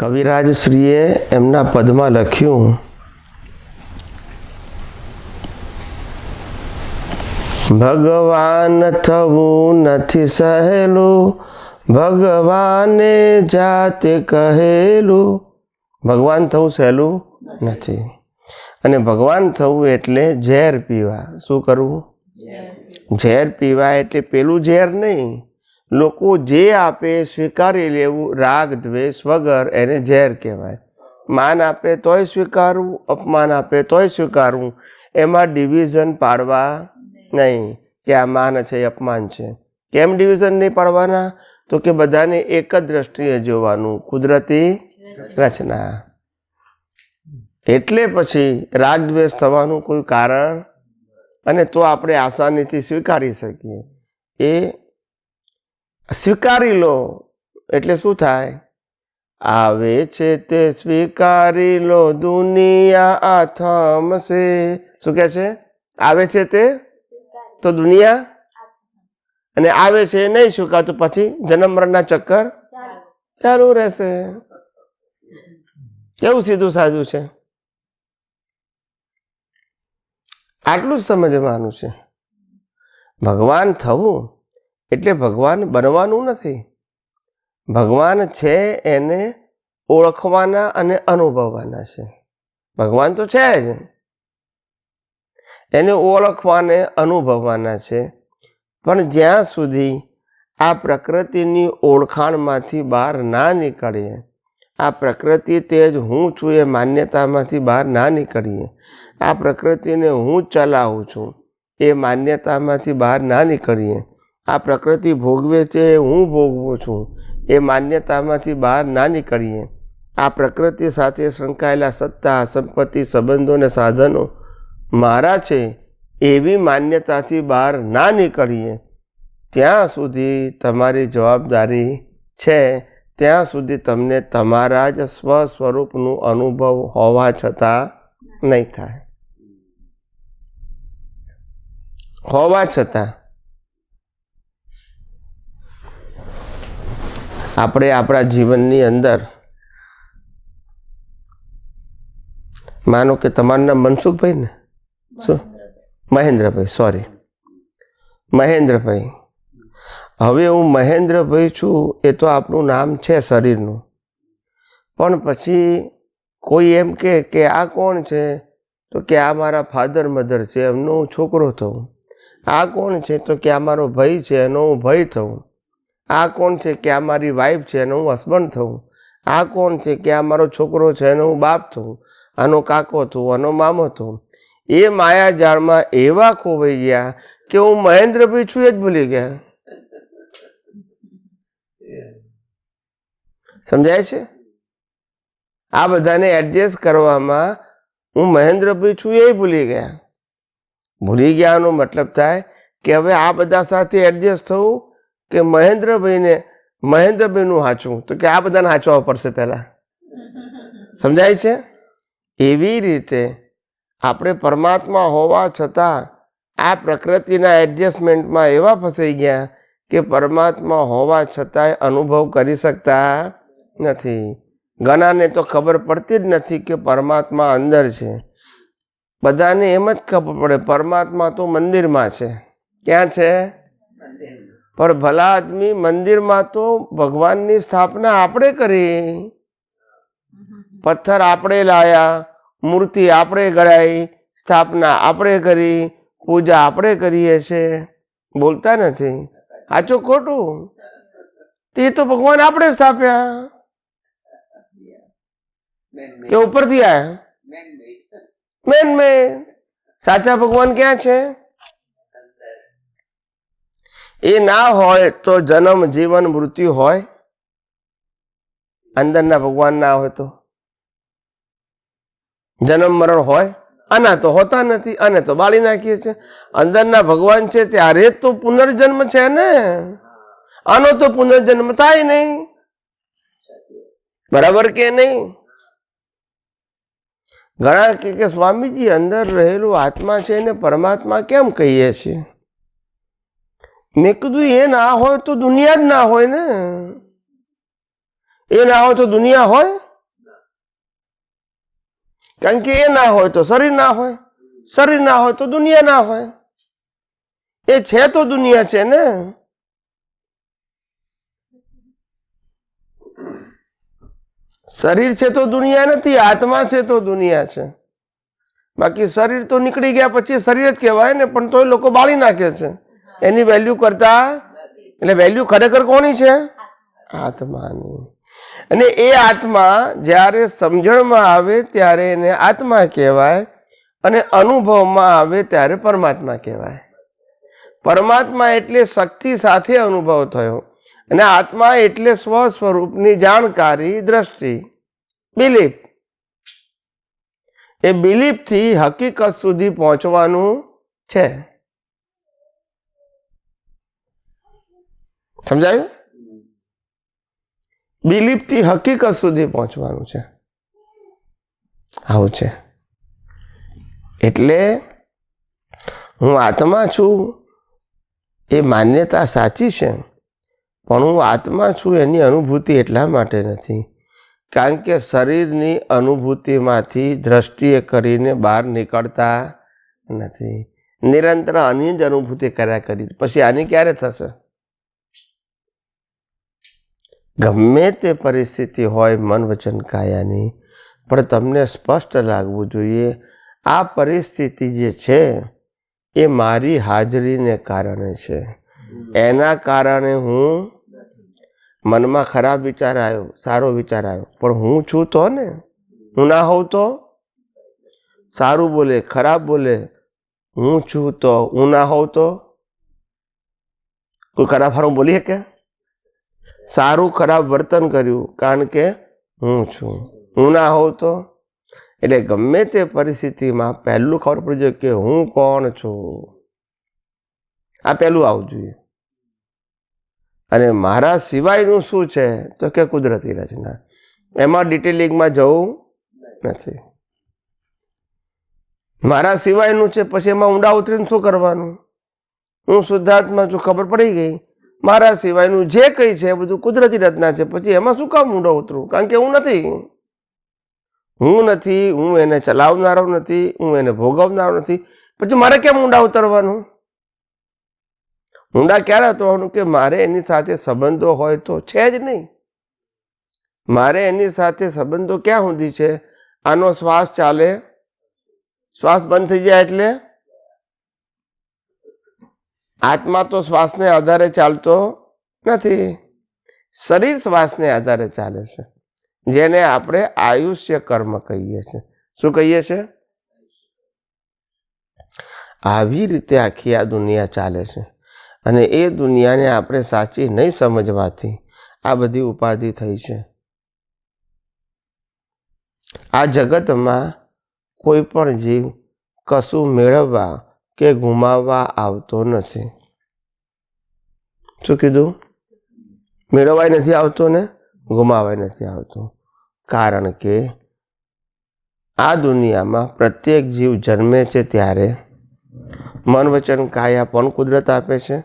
કવિરાજશ્રીએ એમના પદમાં લખ્યું, ભગવાન થવું નથી સહેલું, ભગવાને જાતે કહેલું. ભગવાન થવું સહેલું નથી. અને ભગવાન થવું એટલે ઝેર પીવા. શું કરવું? ઝેર પીવા એટલે પેલું ઝેર નહીં, લોકો જે આપે સ્વીકારી લેવું, રાગ દ્વેષ વગર, એને ઝેર કહેવાય. માન આપે તોય સ્વીકારવું, અપમાન આપે તોય સ્વીકારવું. એમાં ડિવિઝન પાડવા નહીં કે આ માન છે અપમાન છે. કેમ ડિવિઝન નહીં પાડવાના? તો કે બધાને એક જ દ્રષ્ટિએ જોવાનું, કુદરતી રચના. એટલે પછી રાગ દ્વેષ થવાનું કોઈ કારણ, અને તો આપણે આસાનીથી સ્વીકારી શકીએ. એ સ્વીકારી લો એટલે શું થાય? આવે છે તે સ્વીકારી લો, દુનિયા આ થમશે. શું કહે છે? આવે છે તે તો દુનિયા, અને આવે છે નહીં સ્વીકારતું પછી જન્મ મરણના ચક્કર ચાલુ રહેશે. કેવું સીધું સાધું છે. આટલું જ સમજવાનું છે. ભગવાન થવું એટલે ભગવાન બનવાનું નથી. ભગવાન છે એને ઓળખવાના અને અનુભવવાના છે. ભગવાન તો છે જ, એને ઓળખવાને અનુભવવાના છે. પણ જ્યાં સુધી આ પ્રકૃતિની ઓળખાણમાંથી બહાર ના નીકળીએ, આ પ્રકૃતિ તે જ હું છું એ માન્યતામાંથી બહાર ના નીકળીએ, આ પ્રકૃતિને હું ચલાવું છું એ માન્યતામાંથી બહાર ના નીકળીએ, આ પ્રકૃતિ ભોગવે છે હું ભોગવું છું એ માન્યતામાંથી બહાર ના નીકળીએ, આ પ્રકૃતિ સાથે સંકળાયેલા સત્તા, સંપત્તિ, સંબંધો અને સાધનો મારા છે એવી માન્યતાથી બહાર ના નીકળીએ, ત્યાં સુધી તમારી જવાબદારી છે. ત્યાં સુધી તમને તમારા જ સ્વ સ્વરૂપનું અનુભવ હોવા છતાં નહીં થાય. હોવા છતાં આપણે આપણા જીવનની અંદર, માનો કે તમારું નામ મનસુખભાઈ ને, શું? મહેન્દ્રભાઈ, સોરી, મહેન્દ્રભાઈ. હવે હું મહેન્દ્રભાઈ છું એ તો આપણું નામ છે શરીરનું. પણ પછી કોઈ એમ કે આ કોણ છે? તો કે આ મારા ફાધર મધર છે, એમનો હું છોકરો થઉં. આ કોણ છે? તો કે આ મારો ભાઈ છે, એનો હું ભાઈ થઉં. આ કોણ છે? કે આ મારી વાઈફ છે, એનો હું હસબન્ડ થઉં. આ કોણ છે? કે આ મારો છોકરો છે, એનો હું બાપ થઉં, આનો કાકો થઉં, આનો મામો થઉં. એ માયાજાળમાં એવા ખોવાઈ ગયા કે હું મહેન્દ્રભાઈ છું એ જ ભૂલી ગયા. સમજાય છે? આ બધાને એડજસ્ટ કરવામાં હું મહેન્દ્રભાઈ છું એ ભૂલી ગયા. ભૂલી ગયાનો મતલબ થાય કે હવે આ બધા સાથે એડજસ્ટ થવું કે મહેન્દ્રભાઈનું હાચવું, તો કે આ બધાને હાચવા પડશે પહેલા. સમજાય છે? એવી રીતે આપણે પરમાત્મા હોવા છતાં આ પ્રકૃતિના એડજસ્ટમેન્ટમાં એવા ફસાઈ ગયા કે પરમાત્મા હોવા છતાંય અનુભવ કરી શકતા નથી. ઘણાને તો ખબર પડતી જ નથી કે પરમાત્મા અંદર છે. બધાને એમ જ ખબર પડે પરમાત્મા તો મંદિરમાં છે. ક્યાં છે? પણ ભલા આદમી, મંદિરમાં તો ભગવાનની સ્થાપના આપણે કરી, પથ્થર આપણે લાયા, મૂર્તિ આપણે ગળાઈ, સ્થાપના આપણે કરી, પૂજા આપણે કરીએ છીએ. બોલતા નથી. સાચું ખોટું? તે તો ભગવાન આપણે સ્થાપ્યા કે ઉપરથી આયા? મેન. સાચા ભગવાન ક્યાં છે? એ ના હોય તો જન્મ, જીવન, મૃત્યુ હોય? અંદરના ભગવાન ના હોય તો જન્મ મરણ હોય? આના તો હોતા નથી, આને તો બાળી નાખીએ છીએ. અંદરના ભગવાન છે ત્યારે તો પુનર્જન્મ છે ને. આનો તો પુનર્જન્મ થાય નહીં. બરાબર કે નહીં? ઘણા કે સ્વામીજી અંદર રહેલું આત્મા છે ને પરમાત્મા કેમ કહીએ છીએ? મેં કીધું એ ના હોય તો દુનિયા જ ના હોય ને. એ ના હોય તો દુનિયા હોય? કારણ કે એ ના હોય તો શરીર ના હોય, શરીર ના હોય તો દુનિયા ના હોય. એ છે તો દુનિયા છે ને. શરીર છે તો દુનિયા નથી, આત્મા છે તો દુનિયા છે. બાકી શરીર તો નીકળી ગયા પછી શરીર જ કહેવાય ને, પણ તોય લોકો બાળી નાખે છે એની વેલ્યુ કરતા. એટલે વેલ્યુ ખરેખર કોની છે? આત્માની. અને એ આત્મા જ્યારે સમજણમાં આવે ત્યારે એને આત્મા કહેવાય, અને અનુભવમાં આવે ત્યારે પરમાત્મા કહેવાય. પરમાત્મા એટલે શક્તિ સાથે અનુભવ થયો, અને આત્મા એટલે સ્વ સ્વરૂપની જાણકારી, દ્રષ્ટિ, બિલીફ. એ બિલીફથી હકીકત સુધી પહોંચવાનું છે. સમજાયું? બિલીફથી હકીકત સુધી પહોંચવાનું છે. આવું છે. એટલે હું આત્મા છું એ માન્યતા સાચી છે, પણ હું આત્મા છું એની અનુભૂતિ એટલા માટે નથી કારણ કે શરીરની અનુભૂતિમાંથી દ્રષ્ટિએ કરીને બહાર નીકળતા નથી. નિરંતર આની જ અનુભૂતિ કર્યા કરી, પછી આની ક્યારે થશે? ગમે તે પરિસ્થિતિ હોય મન વચન કાયાની, પણ તમને સ્પષ્ટ લાગવું જોઈએ આ પરિસ્થિતિ જે છે એ મારી હાજરીને કારણે છે. એના કારણે હું મનમાં ખરાબ વિચાર આવ્યો, સારો વિચાર આવ્યો, પણ હું છું તો ને. હું ના હોઉં તો સારું બોલે ખરાબ બોલે, હું છું તો. હું ના હોઉં તો કોઈ ખરાબ હારું બોલી શકે? સારું ખરાબ વર્તન કર્યું કારણ કે હું છું. હું ના હોઉં તો. એટલે ગમે તે પરિસ્થિતિમાં પહેલું ખબર પડી જાય કે હું કોણ છું. આ પહેલું આવવું જોઈએ. અને મારા સિવાયનું શું છે તો કે કુદરતી રચના. એમાં ડિટેલિંગમાં જવું નથી. મારા સિવાયનું છે, પછી એમાં ઊંડા ઉતરીને શું કરવાનું? હું શુદ્ધાત્મા છું, ખબર પડી ગઈ. મારા સિવાયનું જે કંઈ છે એ બધું કુદરતી રચના છે, પછી એમાં શું કામ ઊંડો ઉતરું? કારણ કે હું નથી. હું નથી, હું એને ચલાવનારો નથી, હું એને ભોગવનારો નથી, પછી મારે કેમ ઊંડા ઉતરવાનું? ઊંડા ક્યારે ઉતરવાનું? કે મારે એની સાથે સંબંધો હોય તો છે જ નહીં. મારે એની સાથે સંબંધો ક્યાં સુધી છે? આનો શ્વાસ ચાલે, શ્વાસ બંધ થઈ જાય એટલે આત્મા તો શ્વાસને આધારે ચાલતો નથી, શરીર શ્વાસને આધારે ચાલે છે, જેને આપણે આયુષ્ય કર્મ કહીએ છીએ. શું કહીએ છીએ? આવી રીતે આખી આ દુનિયા ચાલે છે, અને એ દુનિયાને આપણે સાચી નહીં સમજવાથી આ બધી ઉપાધિ થઈ છે. આ જગતમાં કોઈ પણ જીવ કશું મેળવવા કે ગુમાવવા આવતો નથી. શું કીધું? મેળવવાય નથી આવતો ને ગુમાવાય નથી આવતો. કારણ કે આ દુનિયામાં પ્રત્યેક જીવ જન્મે છે ત્યારે મન વચન કાયા પણ કુદરત આપે છે,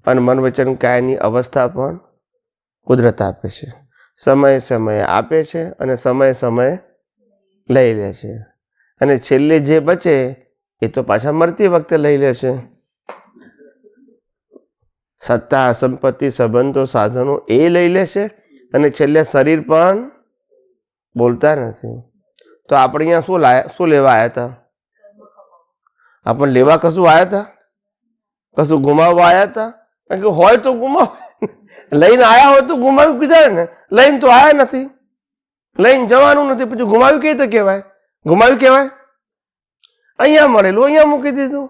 અને મન વચન કાયાની અવસ્થા પણ કુદરત આપે છે. સમયે સમયે આપે છે અને સમયે સમયે લઈ લે છે, અને છેલ્લે જે બચે એ તો પાછા મરતી વખતે લઈ લે છે. સત્તા, સંપત્તિ, સંબંધો, સાધનો એ લઈ લે છે, અને છેલ્લે શરીર પણ બોલતા નથી. તો આપણે અહીંયા શું લેવા આવ્યા હતા? આપણે લેવા કશું આવ્યા હતા? કશું ગુમાવવા આવ્યા હતા? કારણ કે હોય તો ગુમાવ, લઈને આવ્યા હોય તો ગુમાવ્યું કીધા ને. લઈને તો આવ્યા નથી, લઈને જવાનું નથી, પછી ગુમાવ્યું કઈ રીતે કહેવાય? ગુમાવ્યું કહેવાય અહીંયા મળેલું અહીંયા મૂકી દીધું.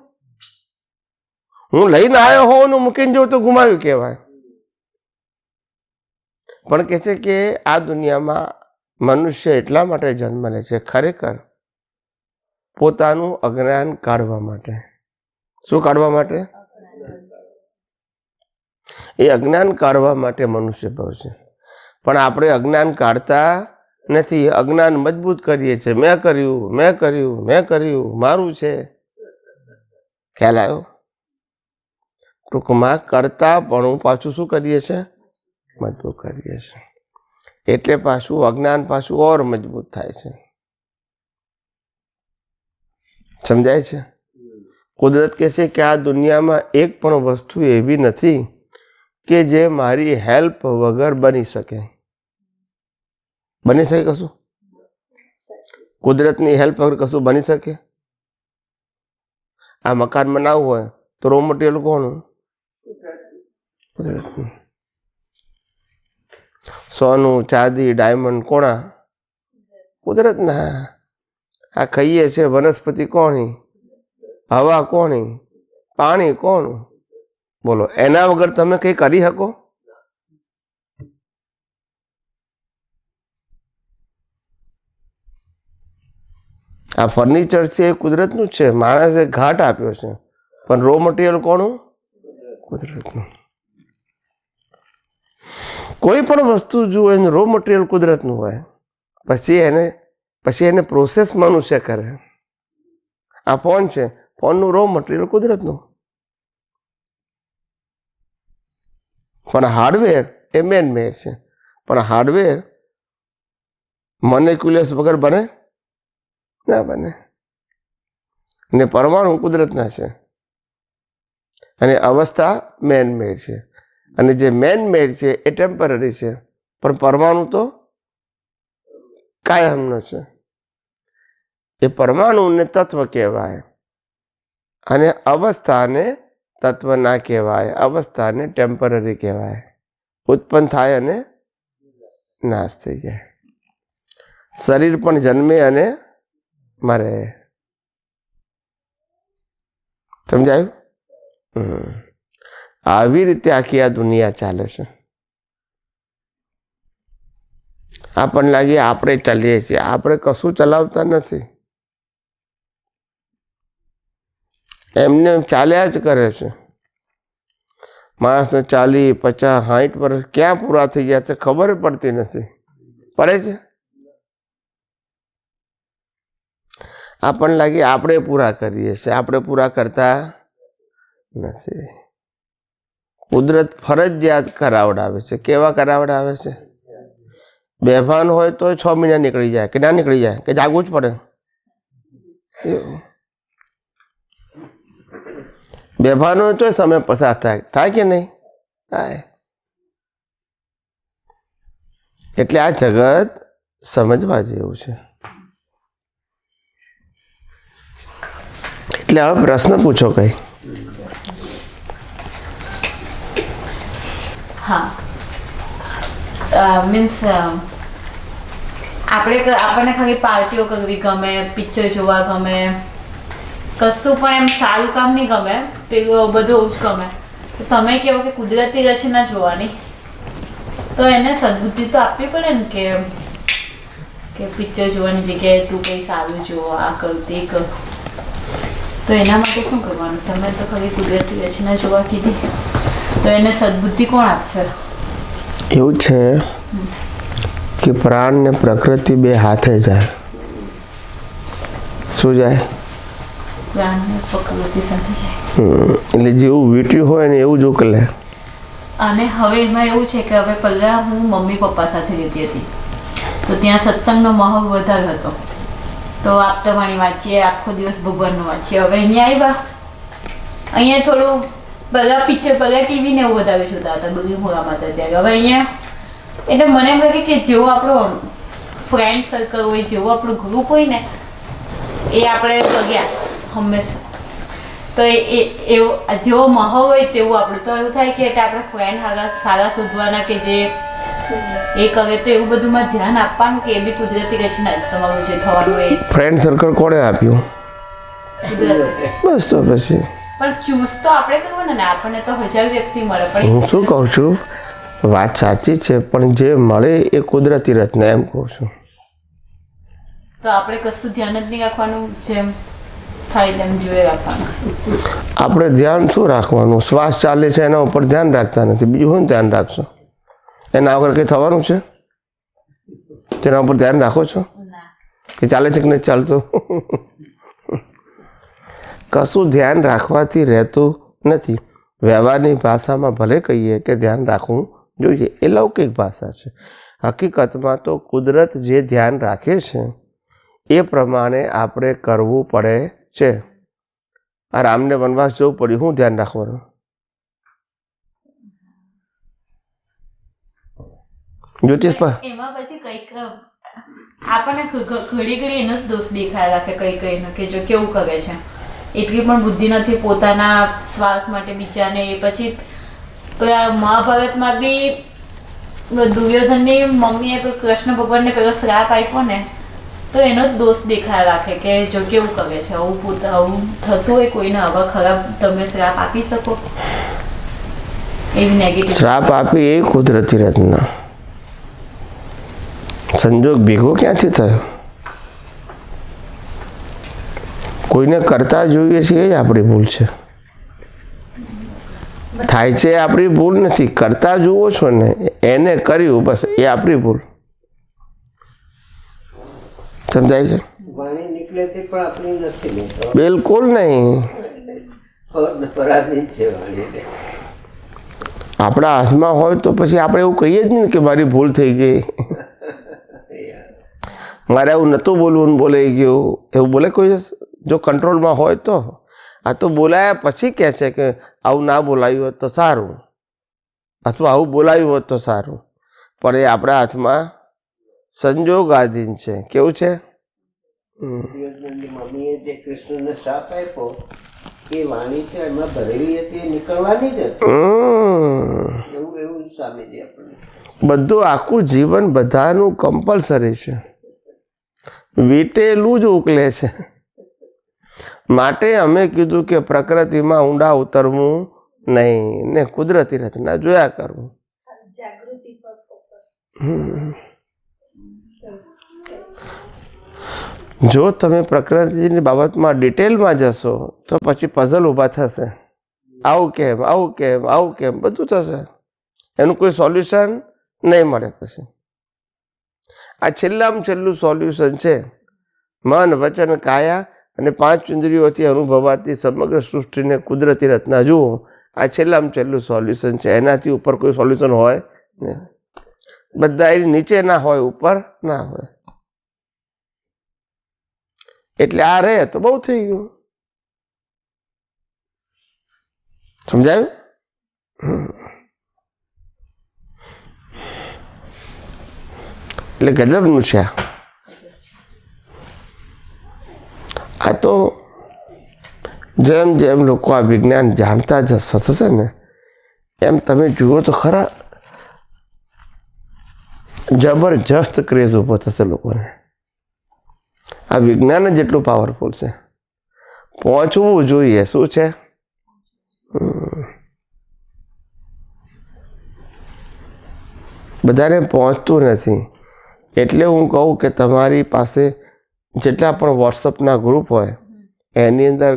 હું લઈને આવ્યો હોઉં ને મૂકીને જવું તો ગુમાવ્યું કહેવાય. પણ કહે છે કે આ દુનિયામાં મનુષ્ય એટલા માટે જન્મ લે છે ખરેખર પોતાનું અજ્ઞાન કાઢવા માટે. શું કાઢવા માટે? એ અજ્ઞાન કાઢવા માટે મનુષ્ય ભાવ છે. પણ આપણે અજ્ઞાન કાઢતા નથી, અજ્ઞાન મજબૂત કરીએ છીએ. મેં કર્યું, મેં કર્યું, મેં કર્યું, મારું છે. ખ્યાલ આવ્યો? ટૂંકમાં કરતા પણ પાછું શું કરીએ છીએ? મજબૂત કરીએ છીએ. એટલે પાછું અજ્ઞાન પાછું ઓર મજબૂત થાય છે. સમજાય છે? કુદરત કહે છે કે આ દુનિયામાં એક પણ વસ્તુ એવી નથી કે જે મારી હેલ્પ વગર બની શકે. બની શકે કશું? કુદરતની હેલ્પ વગર કશું બની શકે? આ મકાન બનાવવું હોય તો રો મટીરિયલ કોનું? કુદરતનું. સોનું, ચાંદી, ડાયમંડ કોણા? કુદરતના. આ ખાઈએ છે વનસ્પતિ કોની? હવા કોની? પાણી કોનું? બોલો, એના વગર તમે કંઈ કરી શકો? આ ફર્નિચર છે એ કુદરતનું જ છે. માણસે ઘાટ આપ્યો છે, પણ રો મટીરિયલ કોનું? કુદરતનું. કોઈ પણ વસ્તુ જુઓ એનું રો મટીરિયલ કુદરતનું હોય, પછી એને પ્રોસેસ મનુષ્ય કરે. આ ફોન છે, ફોનનું રો મટીરિયલ કુદરતનું, પણ હાર્ડવેર એ મેન મેડ છે. પણ હાર્ડવેર મોલેક્યુલસ વગર બને ના બને. ને પરમાણુ કુદરતના છે અને અવસ્થા મેન મેડ છે. અને જે મેન મેડ છે એ ટેમ્પરરી છે, પણ પરમાણુ તો કાયમનો છે. એ પરમાણુને તત્વ કહેવાય અને અવસ્થાને તત્વ ના કહેવાય. અવસ્થાને ટેમ્પરરી કહેવાય. ઉત્પન્ન થાય અને નાશ થઈ જાય. શરીર પણ જન્મે અને મરે. સમજાયું? આવી રીતે આખી આ દુનિયા ચાલે છે. આપણને લાગે આપણે ચાલીએ છીએ, આપણે કશું ચલાવતા નથી. એમને ચાલ્યા જ કરે છે. માણસને 40, 50, 60 વર્ષ ક્યાં પૂરા થઈ ગયા છે ખબર પડતી નથી. પડે છે? આપણને લાગે આપણે પૂરા કરીએ છીએ, આપણે પૂરા કરતા નથી. કુદરત ફરજિયાત કરાવડાવે છે. કેવા કરાવડાવે છે? બેભાન હોય તો 6 મહિના નીકળી જાય કે ના નીકળી જાય, કે જાગવું જ પડે. બેભાન હોય તો સમય પસાર થાય કે નહીં થાય? એટલે આ જગત સમજવા જેવું છે. એટલે હવે પ્રશ્ન પૂછો કઈ. હા, મીન્સ આપણને ખાલી પાર્ટીઓ કરવી ગમે, પિક્ચર જોવા ગમે, કશું પણ એમ સારું કામ નહીં ગમે, પેલું બધું જ ગમે. તો તમે કહો કે કુદરતી રચના જોવાની, તો એને સદબુદ્ધિ તો આપવી પડે ને કે પિક્ચર જોવાની જગ્યાએ તું કંઈ સારું જો, આ કર તે કર. તો એના માટે શું કરવાનું? તમે તો ખાલી કુદરતી રચના જોવા કીધી, તો એને સદબુદ્ધિ કોણ આપશે? એવું છે કે પ્રાણ ને પ્રકૃતિ બે હાથે જાય. શું જાય? પ્રાણ ને પ્રકૃતિ સાથે જાય. એટલે જેવું વીટ્યું હોય ને એવું જ ઉકલે. અને હવે એમાં એવું છે કે હવે પહેલાં હું મમ્મી પપ્પા સાથે રહેતી હતી, તો ત્યાં સત્સંગનો માહોલ વધારે હતો. તો આપતાવાણી વાંચીએ, આખો દિવસ ભગવાનનું વાંચીએ. હવે અહીંયા થોડું બધા પિક્ચર, બધા ટીવી ને એવું વધારે જોતા હતા, બધું મોરામાં હતા ત્યારે. હવે અહીંયા એટલે મને એમ લાગે કે જેવો આપણો ફ્રેન્ડ સર્કલ હોય, જેવું આપણું ગ્રુપ હોય ને, એ આપણે ગયા હંમેશા. તો એવો જેવો માહોલ હોય તેવું આપણું. તો એવું થાય કે એટલે આપણે ફ્રેન્ડ સારા શોધવાના કે જે એ કરે. તો એવું બધુંમાં ધ્યાન આપવાનું કે એ બી કુદરતી રચના જ તમારું જે થવાનું એ. ફ્રેન્ડ સર્કલ કોણે આપ્યું? બસ તો પછી પણ ચૂઝ તો આપણે કરવાનું ને. આપણને તો 1000 વ્યક્તિ મળે. પણ હું શું કહું છું, વાત સાચી છે, પણ જે મળે એ કુદરતી રચના, એમ કહું છું. તો આપણે કશું ધ્યાન જ નહીં રાખવાનું, જેમ થાય તેમ જોઈ રાખવાનું. આપણે ધ્યાન શું રાખવાનું? શ્વાસ ચાલે છે એના ઉપર ધ્યાન રાખતા નથી. બીજું શું ધ્યાન રાખશો? એના વગર કંઈ થવાનું છે? તેના ઉપર ધ્યાન રાખો છો કે ચાલે છે કે નથી ચાલતું? કશું ધ્યાન રાખવાથી રહેતું નથી. વ્યવહારની ભાષામાં ભલે કહીએ કે ધ્યાન રાખવું જોઈએ, એ લૌકિક ભાષા છે. હકીકતમાં તો કુદરત જે ધ્યાન રાખે છે એ પ્રમાણે આપણે કરવું પડે છે. આ રામને વનવાસ જવું પડ્યું, શું ધ્યાન રાખવાનું? જ્યોતિષ પર એમાં પછી કઈક આપણને ઘડી ઘડી એનો જ દોષ દેખાય રાખે કઈ કે જો કેવું કરે છે, એટલી પણ બુદ્ધિ નથી પોતાના સ્વાર્થ માટે બીજાને. પછી મહાભારતમાં બી દુર્યોધનની મમ્મીએ કૃષ્ણ ભગવાનને પેલો શ્રાપ આપ્યો ને, તો એનો જ દોષ દેખાય રાખે કે જો કેવું કરે છે. આવું થતું હોય કોઈને આવા ખરાબ તમે શ્રાપ આપી શકો? એવી નેગેટિવ શ્રાપ આપી એ કુદરતી રચના, સંજોગ ભેગો ક્યાંથી થયો? કોઈને કરતા જોઈએ છે એ જ આપણી ભૂલ છે. થાય છે એ આપણી ભૂલ નથી, કરતા જુઓ છો ને એને કર્યું, બસ એ આપણી ભૂલ. સમજાય છે? વાણી નીકળે તે પણ આપણી નથી ને, બિલકુલ નહીં. પરાધીન છે વાણી. આપણા હાથમાં હોય તો પછી આપણે એવું કહીએ જ નહીં કે મારી ભૂલ થઈ ગઈ, મારે આવું નહોતું બોલવું ને બોલાઈ ગયું, એવું બોલે કોઈ? જો કંટ્રોલમાં હોય તો. આ તો બોલાયા પછી કહે છે કે આવું ના બોલાયું હોત તો સારું, અથવા આવું બોલાયું હોત તો સારું. પણ એ આપણા હાથમાં સંજોગાધીન છે. કેવું છે? દુર્યોધનની મમ્મીએ જે કૃષ્ણને શ્રાપ આપ્યો એ વાણી છે એમાં ભરેલી હતી, એ નીકળવાની જ હતી. એવું સ્વામીજી આપણને બધું આખું જીવન બધાનું કમ્પલસરી છે, વીટેલું જ ઉકલે છે. માટે અમે કીધું કે પ્રકૃતિમાં ઊંડા ઉતરવું નહીં ને કુદરતી રચના જોયા કરવું. જો તમે પ્રકૃતિની બાબતમાં ડિટેલમાં જશો તો પછી પઝલ ઊભા થશે. આવું કેમ, આવું કેમ, આવું કેમ, બધું થશે. એનું કોઈ સોલ્યુશન નહીં મળે. પછી આ છેલ્લામાં છેલ્લું સોલ્યુશન છે. મન, વચન, કાયા અને 5 ઇન્દ્રિયોથી અનુભવાતી સમગ્ર સૃષ્ટિને કુદરતી રચના જુઓ. આ છેલ્લામાં છેલ્લું સોલ્યુશન છે. એનાથી ઉપર કોઈ સોલ્યુશન હોય નહીં. બધા એની નીચે ના હોય, ઉપર ના હોય. એટલે આ રહે તો બહુ થઈ ગયું. સમજાયું? એટલે ગજબનું છે આ તો. જેમ જેમ લોકો આ વિજ્ઞાન જાણતા થશે ને એમ તમે જુઓ તો ખરા જબરજસ્ત ક્રેઝ ઊભો થશે લોકોને. આ વિજ્ઞાન જ એટલું પાવરફુલ છે. પહોંચવું જોઈએ. શું છે? બધાને પહોંચતું નથી. એટલે હું કહું કે તમારી પાસે જેટલા પણ વોટ્સઅપના ગ્રુપ હોય એની અંદર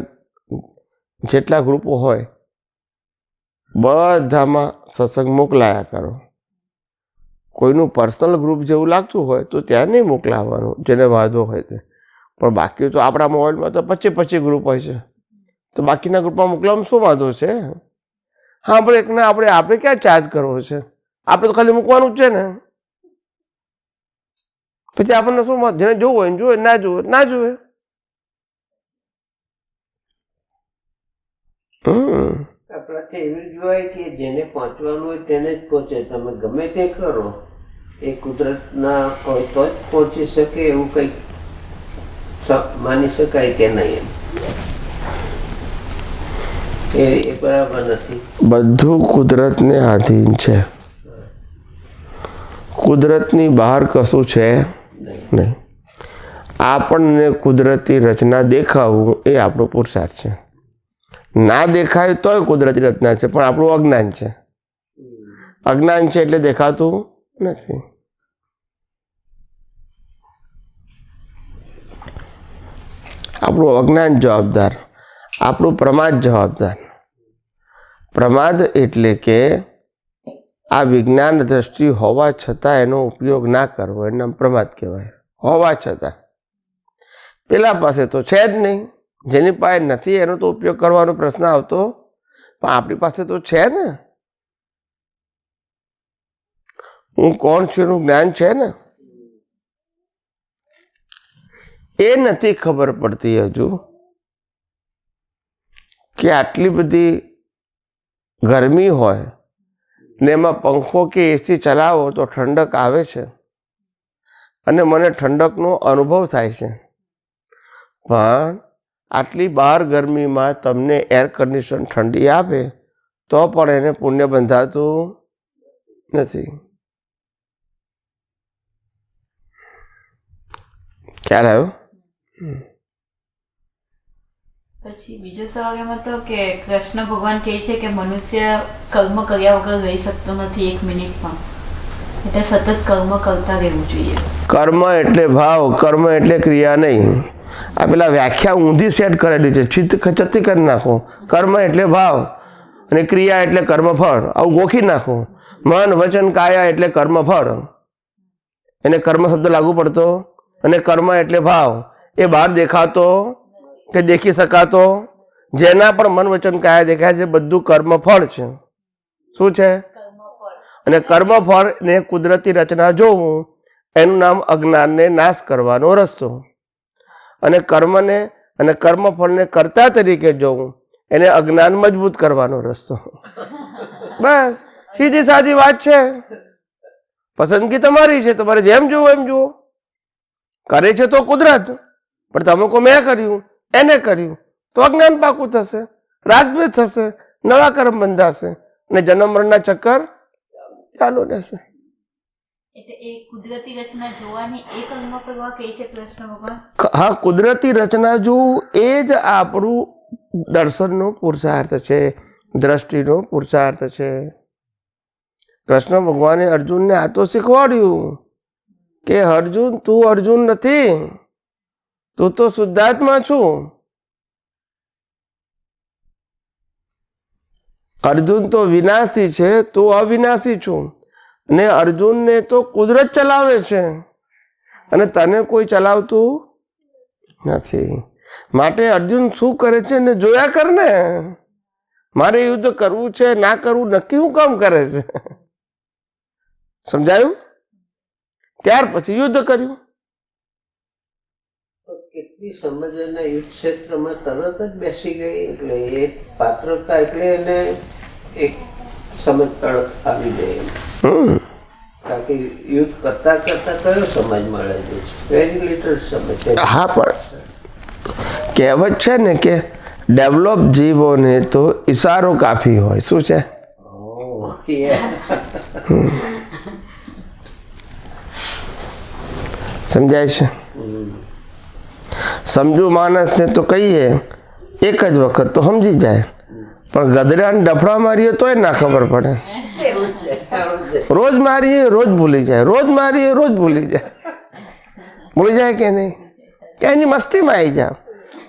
જેટલા ગ્રુપો હોય બધામાં સત્સંગ મોકલાયા કરો. કોઈનું પર્સનલ ગ્રુપ જેવું લાગતું હોય તો ત્યાં નહીં મોકલાવવાનું, જેને વાંધો હોય તે. પણ બાકી તો આપણા મોબાઈલમાં તો 25 ગ્રુપ હોય છે, તો બાકીના ગ્રુપમાં મોકલવામાં શું વાંધો છે? હા, આપણે ક્યાં ચાર્જ કરવો છે? આપણે તો ખાલી મૂકવાનું જ છે ને. પછી આપણને શું, જેને જોવું હોય જોવે, ના જોવે ના જોવે. આપણાથી એવી જ હોય કે જેને પહોંચવાનું હોય તેને જ પહોંચે. તમે ગમે તે કરો એ કુદરતના હોય તો જ પહોંચી શકે એવું કંઈક માની શકાય કે નહીં. એ બરાબર નથી. બધું કુદરતને આધીન છે. કુદરતની બહાર કશું છે નહીં. આપણને કુદરતી રચના દેખાવું એ આપણો પુરુષાર્થ છે. ના દેખાય તોય કુદરતી રચના છે, પણ આપણું અજ્ઞાન છે. અજ્ઞાન છે એટલે દેખાતું નથી. આપણું અજ્ઞાન જવાબદાર, આપણું પ્રમાદ જવાબદાર. પ્રમાદ એટલે કે આ વિજ્ઞાન દ્રષ્ટિ હોવા છતાં એનો ઉપયોગ ના કરવો, એનું નામ પ્રમાદ કહેવાય. હોવા છતાં પેલા પાસે તો છે જ નહીં, જેની પાસે નથી એનો તો ઉપયોગ કરવાનો પ્રશ્ન આવતો, પણ આપણી પાસે તો છે ને. હું કોણ છું એનું જ્ઞાન છે ને. એ નથી ખબર પડતી હજુ. કે આટલી બધી ગરમી હોય ને એમાં પંખો કે એસી ચલાવો તો ઠંડક આવે છે અને મને ઠંડકનો અનુભવ થાય છે, પણ આટલી બહાર ગરમીમાં તમને એર કન્ડિશન ઠંડી આપે તો પણ એને પુણ્ય બંધાતું નથી. ખ્યાલ આવ્યો? પછી બીજો સવાલ એમ હતો કે કૃષ્ણ ભગવાન કહે છે કે મનુષ્ય કર્મ કર્યા વગર રહી શકતો નથી એક મિનિટ પણ, એટલે સતત કર્મ કરતા રહેવું જોઈએ. કર્મ એટલે ભાવ, કર્મ એટલે ક્રિયા નહીં. આ પેલા વ્યાખ્યા ઊંધી સેટ કરેલી છે, ચિત્ત ખચતી કરી નાખો. કર્મ એટલે ભાવ અને ક્રિયા એટલે કર્મફળ, આવું ગોખી નાખો. મન વચન કાયા એટલે કર્મફળ, એને કર્મ શબ્દ લાગુ પડતો. અને કર્મ એટલે ભાવ, એ બહાર દેખાતો કે દેખી શકાતો, જેના પણ મન વચન કાયા દેખાય છે બધું કર્મફળ છે. શું છે? અને કર્મફળ ને કુદરતી રચના જોવું એનું નામ અજ્ઞાનને નાશ કરવાનો રસ્તો. અને કર્મને અને કર્મફળને કર્તા તરીકે જોવું એને અજ્ઞાન મજબૂત કરવાનો રસ્તો. બસ સીધી સાદી વાત છે. પસંદગી તમારી છે, તમારે જેમ જોવું એમ જુઓ. કરે છે તો કુદરત, પણ તમે કો મેં કર્યું એને કર્યું તો અજ્ઞાન પાકું થશે, રાગદ્વેષ થશે, નવા કર્મ બંધાશે અને જન્મ મરણના ચક્કર ચાલુ રહેશે. એટલે એ કુદરતી રચના જોવાની એ કર્મ કરવા કહે છે કૃષ્ણ ભગવાન. હા, કુદરતી રચના જોવું એ જ આપણું દર્શનનો પુરુષાર્થ છે, દ્રષ્ટિનો પુરુષાર્થ છે. કૃષ્ણ ભગવાને અર્જુનને આ તો શીખવાડ્યું કે અર્જુન, તું અર્જુન નથી, તું તો શુદ્ધાત્મા છું. અર્જુન તો વિનાશી છે, તું અવિનાશી છું. ને અર્જુનને તો કુદરત ચલાવે છે અને તને કોઈ ચલાવતું નથી. માટે અર્જુન શું કરે છે ને જોયા કર ને. મારે યુદ્ધ કરવું છે ના કરવું નક્કી હું કામ કરે છે? સમજાયું? ત્યાર પછી યુદ્ધ કર્યું. કેટલી સમજ એના યુદ્ધ ક્ષેત્રમાં તરત જ બેસી ગઈ, એટલે એ પાત્રતા એટલે એને એક સમજ તરત આવી ગઈ. કારણ કે યુદ્ધ કરતા કરતા કયો સમજ મળે છે? વેરી લિટલ સમજ. હા, પણ કહેવત છે ને કે ડેવલપ જીવોને તો ઈશારો કાફી હોય. શું છે? સમજાય છે? સમજુ માણસને તો કહીએ એક જ વખત તો સમજી જાય, પણ ગધેડાને ડફડા મારીએ તોય ના ખબર પડે. રોજ મારીએ રોજ ભૂલી જાય, રોજ મારીએ રોજ ભૂલી જાય. ભૂલી જાય કે નહીં? કે એની મસ્તીમાં આવી જાય.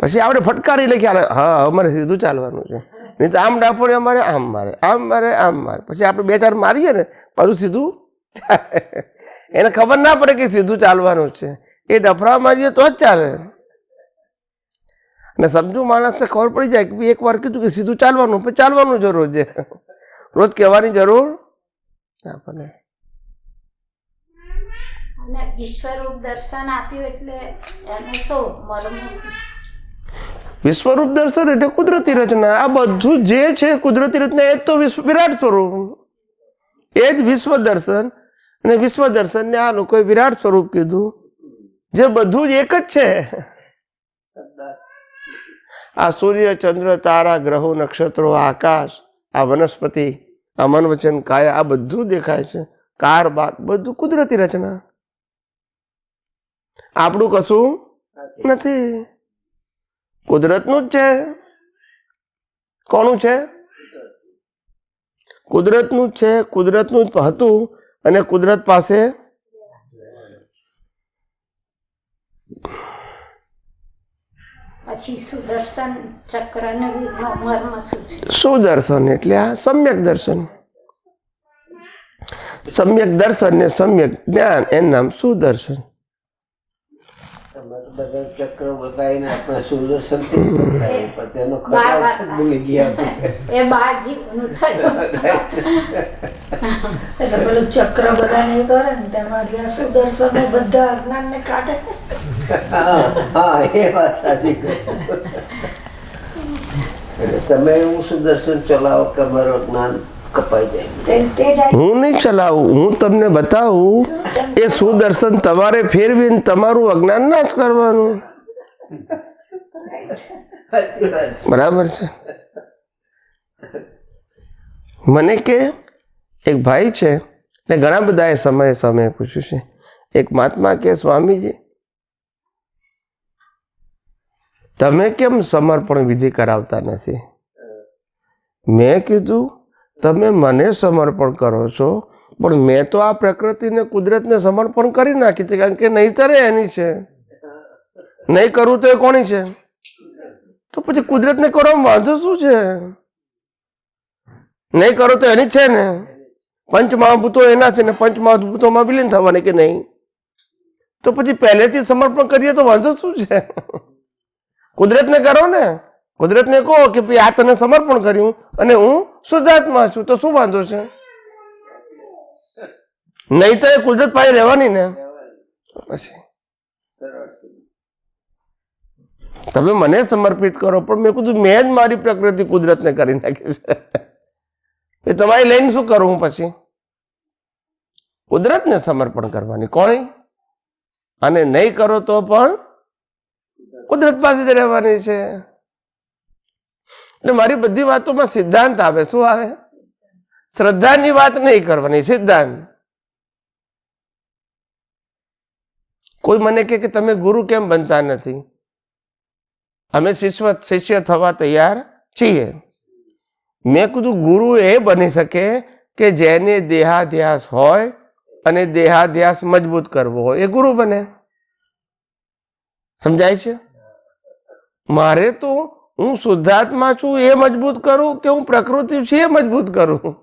પછી આપણે ફટકારી લઈએ કે હા અમારે સીધું ચાલવાનું છે, નહીં તો આમ ડાફોડે અમારે આમ મારે, આમ મારે, આમ મારે. પછી આપણે બે ચાર મારીએ ને પાછું સીધું એને ખબર ના પડે કે સીધું ચાલવાનું છે. એ ડફડા મારીએ તો જ ચાલે. અને સમજુ માણસને ખબર પડી જાય કે એક વાર કીધું કે સીધું ચાલવાનું, પછી ચાલવાનું જ રોજ, રોજ કહેવાની જરૂર ના પડે. અને વિશ્વરૂપ દર્શન આપ્યું એટલે એને શું મરમ? વિશ્વરૂપ દર્શન એટલે કુદરતી રચના. આ બધું જે છે કુદરતી રચના એ જ તો વિરાટ સ્વરૂપ, એ જ વિશ્વ દર્શન. અને વિશ્વ દર્શનને આ લોકોએ વિરાટ સ્વરૂપ કીધું, જે બધું જ એક જ છે. આ સૂર્ય, ચંદ્ર, તારા, ગ્રહો, નક્ષત્રો, આકાશ, આ વનસ્પતિ, આ મન વચન કાયા, આ બધું દેખાય છે. કાર બાર બધું કુદરતી રચના, આપણું કશું નથી. કુદરતનું જ છે. કોનું છે? કુદરતનું જ છે. કુદરતનું જ હતું અને કુદરત પાસે પછી સુદર્શન ચક્રને મર્મ શું છે? સુદર્શન એટલે આ સમ્યક દર્શન. સમ્યક દર્શન ને સમ્યક જ્ઞાન એનું નામ સુદર્શન. બધા ચક્ર બતાવીને આપણે સુદર્શન એનો ખરો ભૂલી ગયા. એ બાર જીવનું થયું. એટલે પેલું ચક્ર બધાને એ કરે ને તેમાં સુદર્શન બધા અજ્ઞાનને કાઢે. હા, એ વાત સાચી. એટલે તમે એવું સુદર્શન ચલાવો કે અમારું જ્ઞાન કપાઈ જાય. તે જાય હું નહીં ચલાવું, હું તમને બતાવું એ સુદર્શન તમારે ફેરવીને તમારું અજ્ઞાન નાશ કરવાનું. સાચી વાત છે. બરાબર છે. મને કે એક ભાઈ છે ને ઘણા બધાએ સમયે પૂછ્યું છે. એક મહાત્મા કે સ્વામીજી તમે કેમ સમર્પણ વિધિ કરાવતા નથી? મેં કીધું તમે મને સમર્પણ કરો છો પણ મેં તો આ પ્રકૃતિને કુદરતને સમર્પણ કરી નાખી છે, કારણ કે નહીંતરે એની છે, નહીં કરવું તો એ કોની છે? તો પછી કુદરતને કરવામાં વાંધો શું છે? નહીં કરો તો એની જ છે ને. પંચમહાભૂતો એના છે ને પંચમહાભૂતોમાં વિલીન થવાની કે નહીં? તો પછી પહેલેથી સમર્પણ કરીએ તો વાંધો શું છે? કુદરતને કરો ને, કુદરતને કહો કે ભાઈ આ તને સમર્પણ કર્યું અને હું શુદ્ધાત્મા છું, તો શું વાંધો છે? નહીં તો એ કુદરત પાસે રહેવાની ને. પછી તમે મને સમર્પિત કરો પણ મેં કીધું મેં જ મારી પ્રકૃતિ કુદરતને કરી નાખી છે. એ તમારી લઈને શું કરું હું? પછી કુદરતને સમર્પણ કરવાની કોણે? અને નહીં કરો તો પણ કુદરત પાસે જ રહેવાની છે. એટલે મારી બધી વાતોમાં સિદ્ધાંત આવે. શું આવે? શ્રદ્ધાની વાત નહીં કરવાની, સિદ્ધાંત. કોઈ મને કહે કે તમે ગુરુ કેમ બનતા નથી? અમે શિષ્ય થવા તૈયાર છીએ. મેં કીધું ગુરુ એ બની શકે કે જેને દેહાધ્યાસ હોય અને દેહાધ્યાસ મજબૂત કરવો હોય, એ ગુરુ બને. સમજાય છે? મારે તો હું શુદ્ધાત્મા છું એ મજબૂત કરું કે હું પ્રકૃતિ છું એ મજબૂત કરું?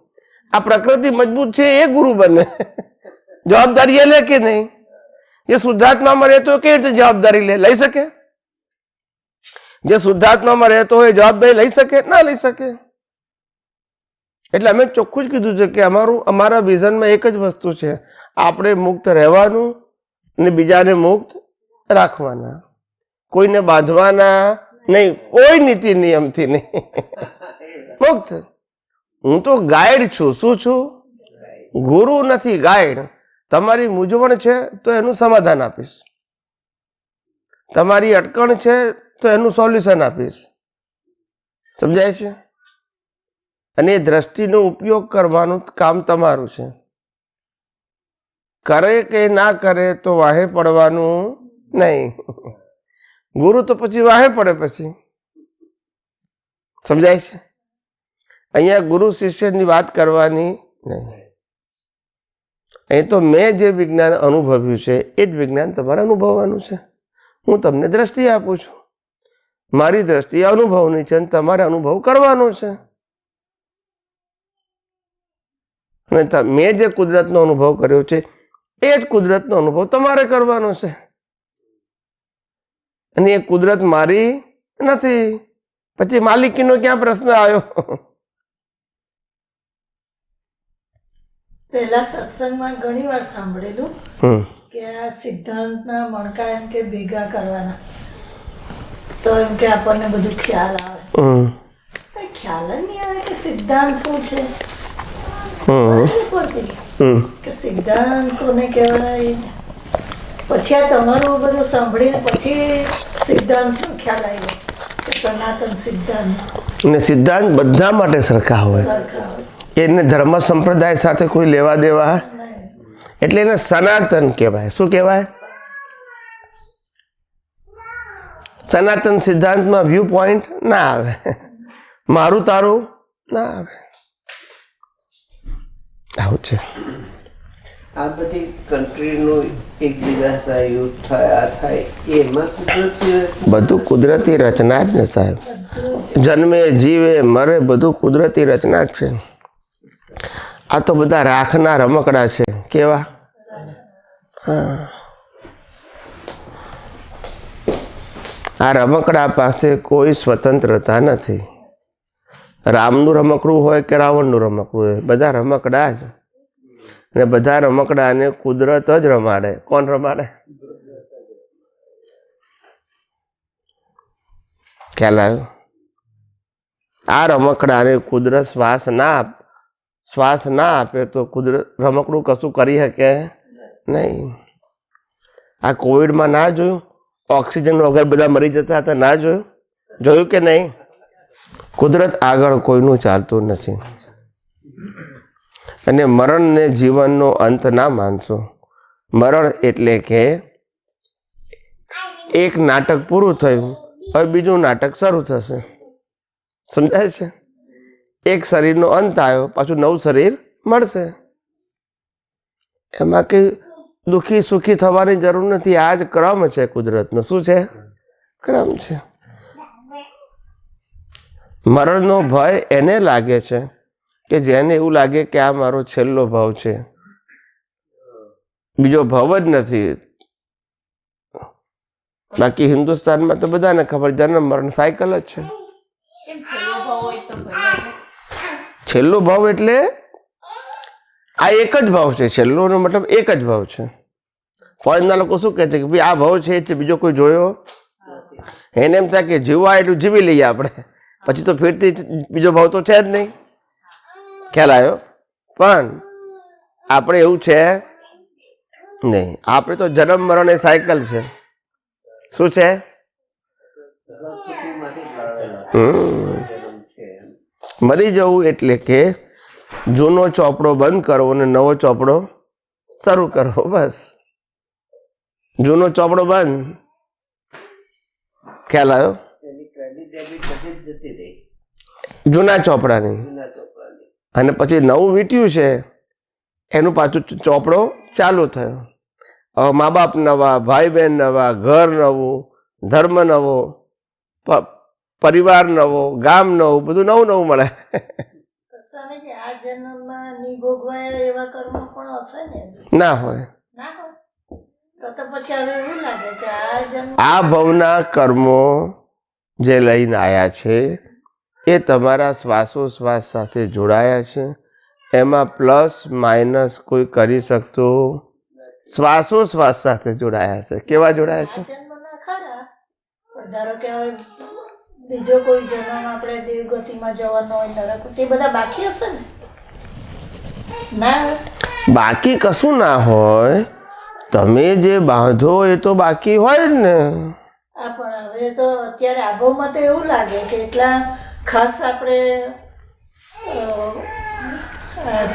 આ પ્રકૃતિ મજબૂત છે એ ગુરુ બને. જવાબદારી એ લે કે નહીં? જે શુદ્ધાત્મામાં રહેતો હોય કેવી રીતે જવાબદારી લઈ શકે? જે શુદ્ધાત્મામાં રહેતો હોય જવાબદારી લઈ શકે? ના લઈ શકે. એટલે અમે ચોખ્ખું જ કીધું છે કે અમારા વિઝનમાં એક જ વસ્તુ છે, આપણે મુક્ત રહેવાનું અને બીજાને મુક્ત રાખવાના, કોઈને બાંધવાના નહીં, કોઈ નીતિ નિયમથી નહીં. મુક્ત. હું તો ગાઈડ છું. શું છું? ગુરુ નથી, ગાઈડ. તમારી મૂંઝવણ છે તો એનું સમાધાન આપીશ, તમારી અટકણ છે તો એનું સોલ્યુશન આપીશ. સમજાય છે? અને એ દ્રષ્ટિનો ઉપયોગ કરવાનું કામ તમારું છે. કરે કે ના કરે તો વાહે પડવાનું નહીં. ગુરુ તો પછી વાહે પડે પછી. સમજાય છે? અહીંયા ગુરુ શિષ્યની વાત કરવાની નહીં. અહીં તો મેં જે વિજ્ઞાન અનુભવ્યું છે એ જ વિજ્ઞાન તમારે અનુભવવાનું છે. હું તમને દ્રષ્ટિ આપું છું, મારી દ્રષ્ટિ અનુભવની છે અને તમારે અનુભવ કરવાનો છે. અને મેં જે કુદરતનો અનુભવ કર્યો છે એ જ કુદરતનો અનુભવ તમારે કરવાનો છે. અને એ કુદરત મારી નથી. પછી માલિકીનો ક્યાં પ્રશ્ન આવ્યો? પહેલા સત્સંગમાં ઘણી વાર સાંભળેલું કે આ સિદ્ધાંતના મણકા એમ કે ભેગા કરવાના તો એમ કે આપણને બધું ખ્યાલ આવે. કઈ ખ્યાલ જ નહીં આવે કે સિદ્ધાંત શું છે. કે સિદ્ધાંત કોને કહેવાય? પછી આ તમારું બધું સાંભળીને પછી સિદ્ધાંત ખ્યાલ આવ્યો કે સનાતન સિદ્ધાંત. અને સિદ્ધાંત બધા માટે સરખા હોય, એને ધર્મ સંપ્રદાય સાથે કોઈ લેવા દેવા, એટલે એને સનાતન કહેવાય. શું કહેવાય? સનાતન સિદ્ધાંતમાં વ્યૂ પોઈન્ટ ના આવે, મારું તારું ના આવે. આવું છે. આ બધી કન્ટ્રીનું એકબીજા સાથે યુદ્ધ થાય, આ થાય, એમાં કુદરતી બધું કુદરતી રચના જ ને સાહેબ. જન્મે જીવે મરે બધું કુદરતી રચના જ છે. આ તો બધા રાખના રમકડા છે. કેવા? હા, આ રમકડા પાસે કોઈ સ્વતંત્રતા નથી. રામનું રમકડું હોય કે રાવણનું રમકડું હોય, બધા રમકડા જ. અને બધા રમકડાને કુદરત જ રમાડે. કોણ રમાડે? ખ્યાલ આવ્યો? આ રમકડાને કુદરત શ્વાસ ના આપે તો કુદરત રમકડું કશું કરી શકે નહીં. આ કોવિડમાં ના જોયું? ઓક્સિજન વગર બધા મરી જતા હતા, ના જોયું કે નહીં? કુદરત આગળ કોઈનું ચાલતું નથી. અને મરણને જીવનનો અંત ના માનશો. મરણ એટલે કે એક નાટક પૂરું થયું, હવે બીજું નાટક શરૂ થશે. સમજાય છે? એક શરીરનો અંત આવ્યો, પાછું નવું શરીર મળશે. એમાં કંઈ દુઃખી સુખી થવાની જરૂર નથી. આ જ ક્રમ છે કુદરતનો. શું છે? ક્રમ છે. મરણનો ભય એને લાગે છે કે જેને એવું લાગે કે આ મારો છેલ્લો ભાવ છે, બીજો ભાવ જ નથી. બાકી હિન્દુસ્તાનમાં તો બધાને ખબર, જન્મ મરણ સાયકલ જ છે. છેલ્લો ભાવ એટલે આ એક જ ભાવ છે. છેલ્લોનો મતલબ એક જ ભાવ છે. ફોરેનના લોકો શું કહે છે કે ભાઈ આ ભાવ છે, બીજો કોઈ જોયો? એને એમ થાય કે જીવવા એટલું જીવી લઈએ આપણે, પછી તો ફેરથી બીજો ભાવ તો છે જ નહીં. ખ્યાલ આવ્યો? પણ આપણે એવું છે નહીં. આપણે તો જન્મ મરણ એ સાયકલ છે. શું છે? મરી જવું એટલે કે જૂનો ચોપડો બંધ કરવો અને નવો ચોપડો શરૂ કરવો. બસ, જૂનો ચોપડો બંધ. ખ્યાલ આવ્યો? જૂના ચોપડાની. અને પછી નવું વીટ્યું છે, એનું પાછું ચોપડો ચાલુ થયો. હવે મા બાપ નવા, ભાઈ બહેન નવા, ઘર નવું, ધર્મ નવો, પરિવાર નવો, ગામ નવું, બધું નવું નવું મળે. સ્વામીજી, આ જન્મમાં નિભોગવાયા એવા કર્મો પણ હશે ને? ના હોય. ના હોય તો પછી હવે એવું લાગે કે આ જન્મ આ ભવના કર્મો જે લઈને આવ્યા છે એ તમારા શ્વાસોશ્વાસ સાથે જોડાયા છે. એમાં પ્લસ માઇનસ કોઈ કરી શકતું. શ્વાસોશ્વાસ સાથે જોડાયા છે. કેવા જોડાયા છે? જન્મના ખરા, પણ ધારો કે હવે બીજો કોઈ જન્મ આપણે દેવગતિમાં જવાનો હોય, નરક, તે બધા બાકી હશે ને? ના, બાકી કશું ના હોય. તમે જે બાંધો એ તો બાકી હોય જ ને. આ પણ હવે તો અત્યારે આબોમાં તો એવું લાગે કે એટલા ખાસ આપણે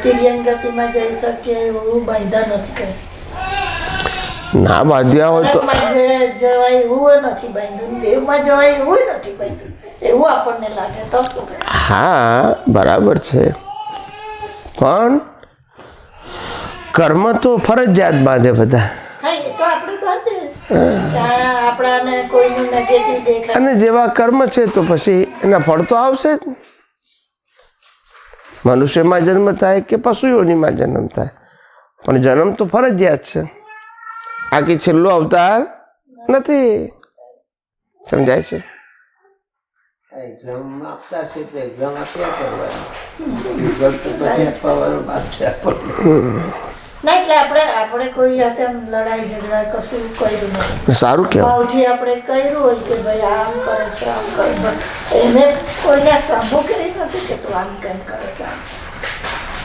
તિર્યન ગતિમાં જઈ શકીએ એવું બાંધા નથી કંઈ. ના બાંધ્યા હોય તો જવાય એવું નથી બાંધ્યું, દેવમાં જવાય એવું નથી બાંધ્યું, એવું આપણને લાગે તો શું કહે? હા, બરાબર છે. પણ કર્મ તો ફરજિયાત બાંધે બધા. હા, એ તો આપણે બાંધે આપણાને કોઈનું નેગેટિવ દેખાય. અને જેવા કર્મ છે તો પછી એના ફળ તો આવશે જ. મનુષ્યમાં જન્મ થાય કે પશુ યોનિમાં જન્મ થાય, પણ જન્મ તો ફરજિયાત છે. આખી છેલ્લો અવતાર નથી. સમજાય છે? એક્ઝામ આપતા છે તો એક્ઝામ આપ્યા કરવાની. રિઝલ્ટ તો પછી અપાવવાનું બાકી આપણને. ના, એટલે આપણે કોઈ સાથે લડાઈ ઝઘડા કશું કર્યું નથી. સારું કહેવાય. ભાવથી આપણે કર્યું હોય કે ભાઈ આમ કરે છે, આમ કરે, એને કોઈને સાંભળું કરી નથી કે તું આમ કેમ કરે કે આમ.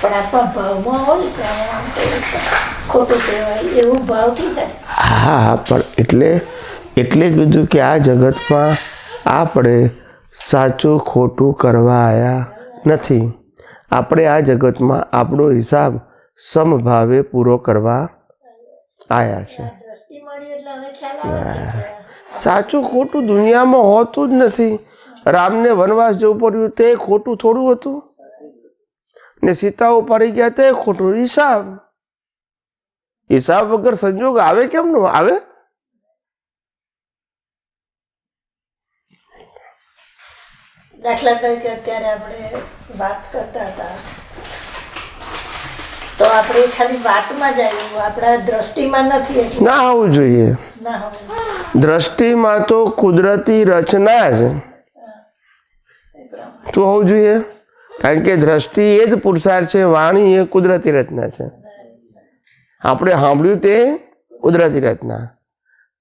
પણ આપણા ભાવમાં હોય કે આમ કર્યું છે, ખોટું કહેવાય, એવું ભાવથી થાય. હા, પણ એટલે કીધું કે આ જગતમાં આપણે સાચું ખોટું કરવા આવ્યા નથી. આપણે આ જગતમાં આપણો હિસાબ સમભાવે પૂરો કરવા આવ્યા છે. દ્રષ્ટિ મળી એટલે હવે ખ્યાલ આવે છે કે સાચું ખોટું દુનિયામાં હોતું જ નથી. રામને વનવાસ જવું પડ્યું તે ખોટું થોડું હતું, ને સીતા ઉપાડી ગયા તે ખોટું. હિસાબ વગર સંજોગ આવે કેમ નો આવે? દાખલા તરીકે અત્યારે આપણે વાત કરતા હતા તો આપણે ખાલી વાતમાં જ આવ્યું, આપણા દ્રષ્ટિમાં નથી એટલે ના હોવું જોઈએ. ના હવે દ્રષ્ટિમાં તો કુદરતી રચના જ શું હોવું જોઈએ? કારણ કે દ્રષ્ટિ એ જ પુરુષાર્થ છે, વાણી એ કુદરતી રચના છે. આપણે સાંભળ્યું તે કુદરતી રચના,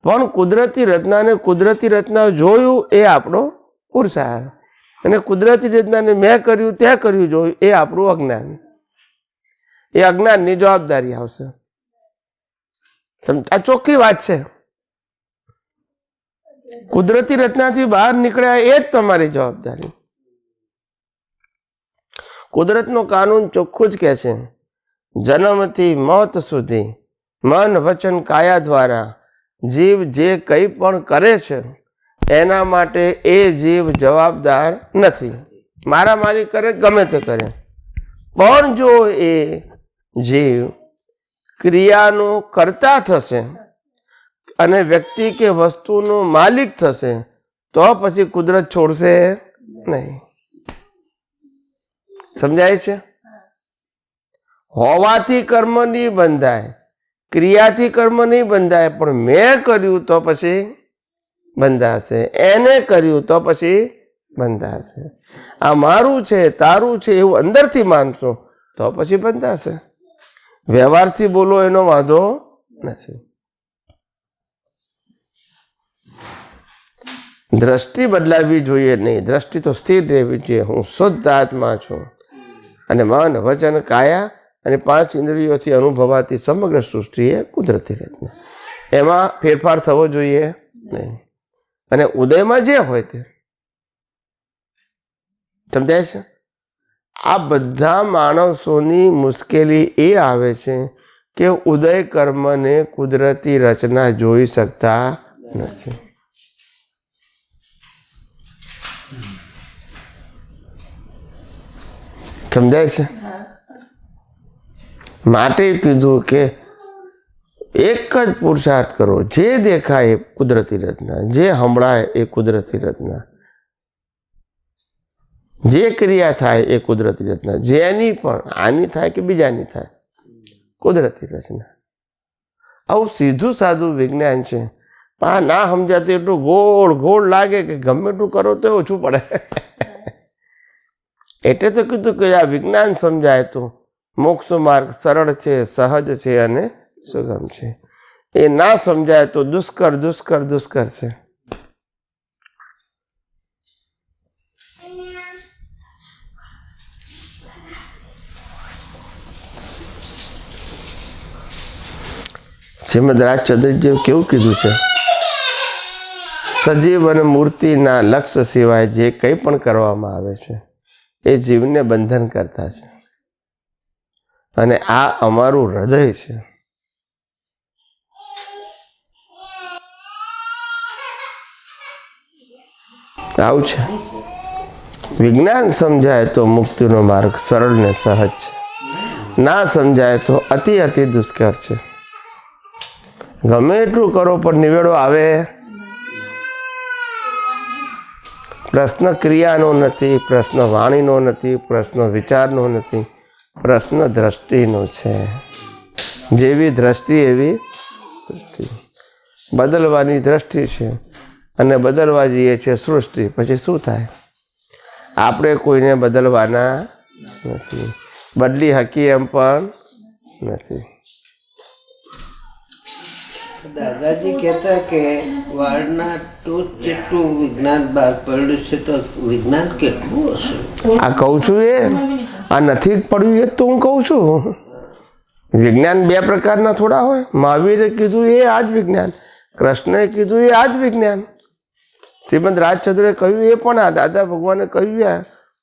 પણ કુદરતી રચનાને કુદરતી રચના જોયું એ આપણો પુરુષાર્થ. અને કુદરતી રીતના મેં કર્યું તે કર્યું જોયું, એ આપણું અજ્ઞાન. એ અજ્ઞાનની જવાબદારી આવશે. આ ચોખ્ખી વાત છે. કુદરતી રચનાથી બહાર નીકળ્યા એ જ તમારી જવાબદારી. કુદરતનો કાનૂન ચોખ્ખું જ કહે છે, જન્મથી મોત સુધી મન વચન કાયા દ્વારા જીવ જે કંઈ પણ કરે છે એના માટે એ જીવ જવાબદાર નથી. મારામારી કરે ગમે તે કરે, પણ જો એ જીવ ક્રિયાનો કર્તા થશે અને વ્યક્તિ કે વસ્તુનો માલિક થશે તો પછી કુદરત છોડશે નહીં. સમજાય છે? હોવાથી કર્મ નહીં બંધાય, ક્રિયાથી કર્મ નહીં બંધાય, પણ મેં કર્યું તો પછી બંધાશે, એને કર્યું તો પછી બંધાશે. આ મારું છે, તારું છે એવું અંદરથી માનશો તો પછી બંધાશે. વ્યવહારથી બોલો એનો વાંધો નથી. દ્રષ્ટિ બદલાવી જોઈએ નહીં, દ્રષ્ટિ તો સ્થિર રહેવી જોઈએ. હું શુદ્ધ આત્મા છું અને મન વચન કાયા અને 5 ઇન્દ્રિયોથી અનુભવાતી સમગ્ર સૃષ્ટિ એ કુદરતી રચના, એમાં ફેરફાર થવો જોઈએ નહીં. અને ઉદયમાં જે હોય તે સમજાય છે. આ બધા માણસોની મુશ્કેલી એ આવે છે કે ઉદય કર્મને કુદરતી રચના જોઈ શકતા નથી. સમજાય છે? માટે કીધું કે એક જ પુરુષાર્થ કરો, જે દેખાય એ કુદરતી રચના, જે સંભળાય એ કુદરતી રચના, જે ક્રિયા થાય એ કુદરતી રચના, જેની પણ આની થાય કે બીજાની થાય કુદરતી રચના. આવું સીધું સાદું વિજ્ઞાન છે. આ ના સમજાતું એટલું ગોળ ગોળ લાગે કે ગમે એટલું કરો તો ઓછું પડે. એટલે તો કીધું કે આ વિજ્ઞાન સમજાય તો મોક્ષ માર્ગ સરળ છે, સહજ છે અને સુગમ છે. એ ના સમજાય તો દુષ્કર દુષ્કર દુષ્કર છે. શ્રીમદ રાજચંદ્રજીએ કેવું કીધું છે, સજીવ અને મૂર્તિના લક્ષ્ય સિવાય જે કંઈ પણ કરવામાં આવે છે એ જીવને બંધન કરતા છે. અને આ અમારું હૃદય છે. આવું છે. વિજ્ઞાન સમજાય તો મુક્તિનો માર્ગ સરળ ને સહજ છે, ના સમજાય તો અતિ અતિ દુષ્કર છે. ગમે એટલું કરો પણ નિવેડો આવે. પ્રશ્ન ક્રિયાનો નથી, પ્રશ્ન વાણીનો નથી, પ્રશ્ન વિચારનો નથી, પ્રશ્ન દ્રષ્ટિનો છે. જેવી દ્રષ્ટિ એવી સૃષ્ટિ. બદલવાની દ્રષ્ટિ છે અને બદલવા જઈએ છે સૃષ્ટિ. પછી શું થાય? આપણે કોઈને બદલવાના નથી, બદલી શકીએ એમ પણ નથી. દાદાજી કહેતા કે વાળના ટોચ જેટલું વિજ્ઞાન બહાર પડ્યું છે, તો વિજ્ઞાન કેટલું હશે? આ કહું છું એ આ નથી પડ્યું એ તો હું કહું છું. વિજ્ઞાન 2 પ્રકારના થોડા હોય. મહાવીરે કીધું એ આ જ વિજ્ઞાન, કૃષ્ણએ કીધું એ આ જ વિજ્ઞાન, શ્રીમદ રાજચંદ્રે કહ્યું એ પણ આ, દાદા ભગવાને કહ્યું આ,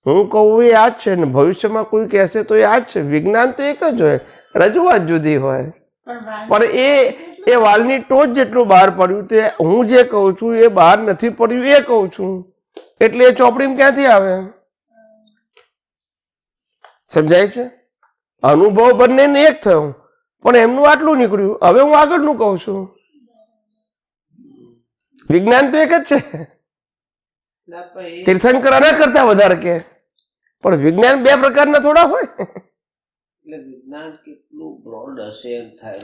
હું કહું એ આ જ છે. ને ભવિષ્યમાં કોઈ કહેશે તો એ આ જ છે. વિજ્ઞાન તો એક જ હોય, રજૂઆત જુદી હોય. પણ એ વાલની ટોચ જેટલું બહાર પડ્યું તે હું જે કહું છું એ બહાર નથી પડ્યું એ કહું છું. એટલે એ ચોપડીમાં ક્યાંથી આવે? સમજાય છે? અનુભવ બંનેને એક થયો, પણ એમનું આટલું નીકળ્યું. હવે હું આગળનું કહું છું. વિજ્ઞાન તો એક જ છે. તીર્થંકર આના કરતા વધારે કે, પણ વિજ્ઞાન 2 પ્રકારના થોડા હોય. એટલે વિજ્ઞાન કેટલું બ્રોડ હશે એમ થાય.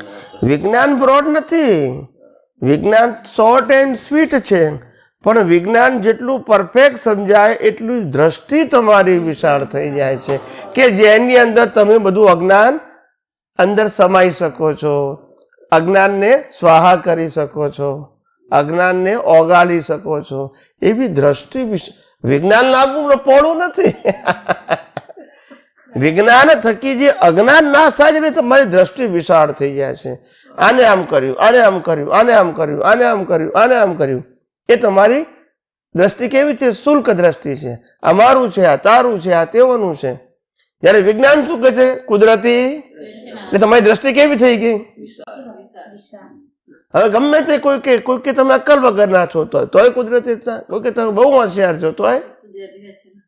વિજ્ઞાન બ્રોડ નથી, વિજ્ઞાન શોર્ટ એન્ડ સ્વીટ છે. પણ વિજ્ઞાન જેટલું પરફેક્ટ સમજાય એટલું દ્રષ્ટિ તમારી વિશાળ થઈ જાય છે કે જેની અંદર તમે બધું અજ્ઞાન અંદર સમાઈ શકો છો, અજ્ઞાનને સ્વાહા કરી શકો છો, અજ્ઞાનને ઓગાળી શકો છો. એવી દ્રષ્ટિ વિજ્ઞાન લાવવું પહોળું નથી. વિજ્ઞાન થકી જે અજ્ઞાન નાશ થાય છે ને તમારી દ્રષ્ટિ વિશાળ થઈ જાય છે. આને આમ કર્યું, આને આમ કર્યું, આને આમ કર્યું, આને આમ કર્યું, આને આમ કર્યું, એ તમારી દ્રષ્ટિ કેવી છે? શુલ્ક દ્રષ્ટિ છે. અમારું છે, આ તારું છે, આ તેઓનું છે. જ્યારે વિજ્ઞાન શું કહે છે? કુદરતી. એટલે તમારી દ્રષ્ટિ કેવી થઈ ગઈ? હવે ગમે તે કોઈ કે તમે અક્કલ વગરના છો તોય કુદરતી, કોઈ કે તમે બહુ હોશિયાર છો તોય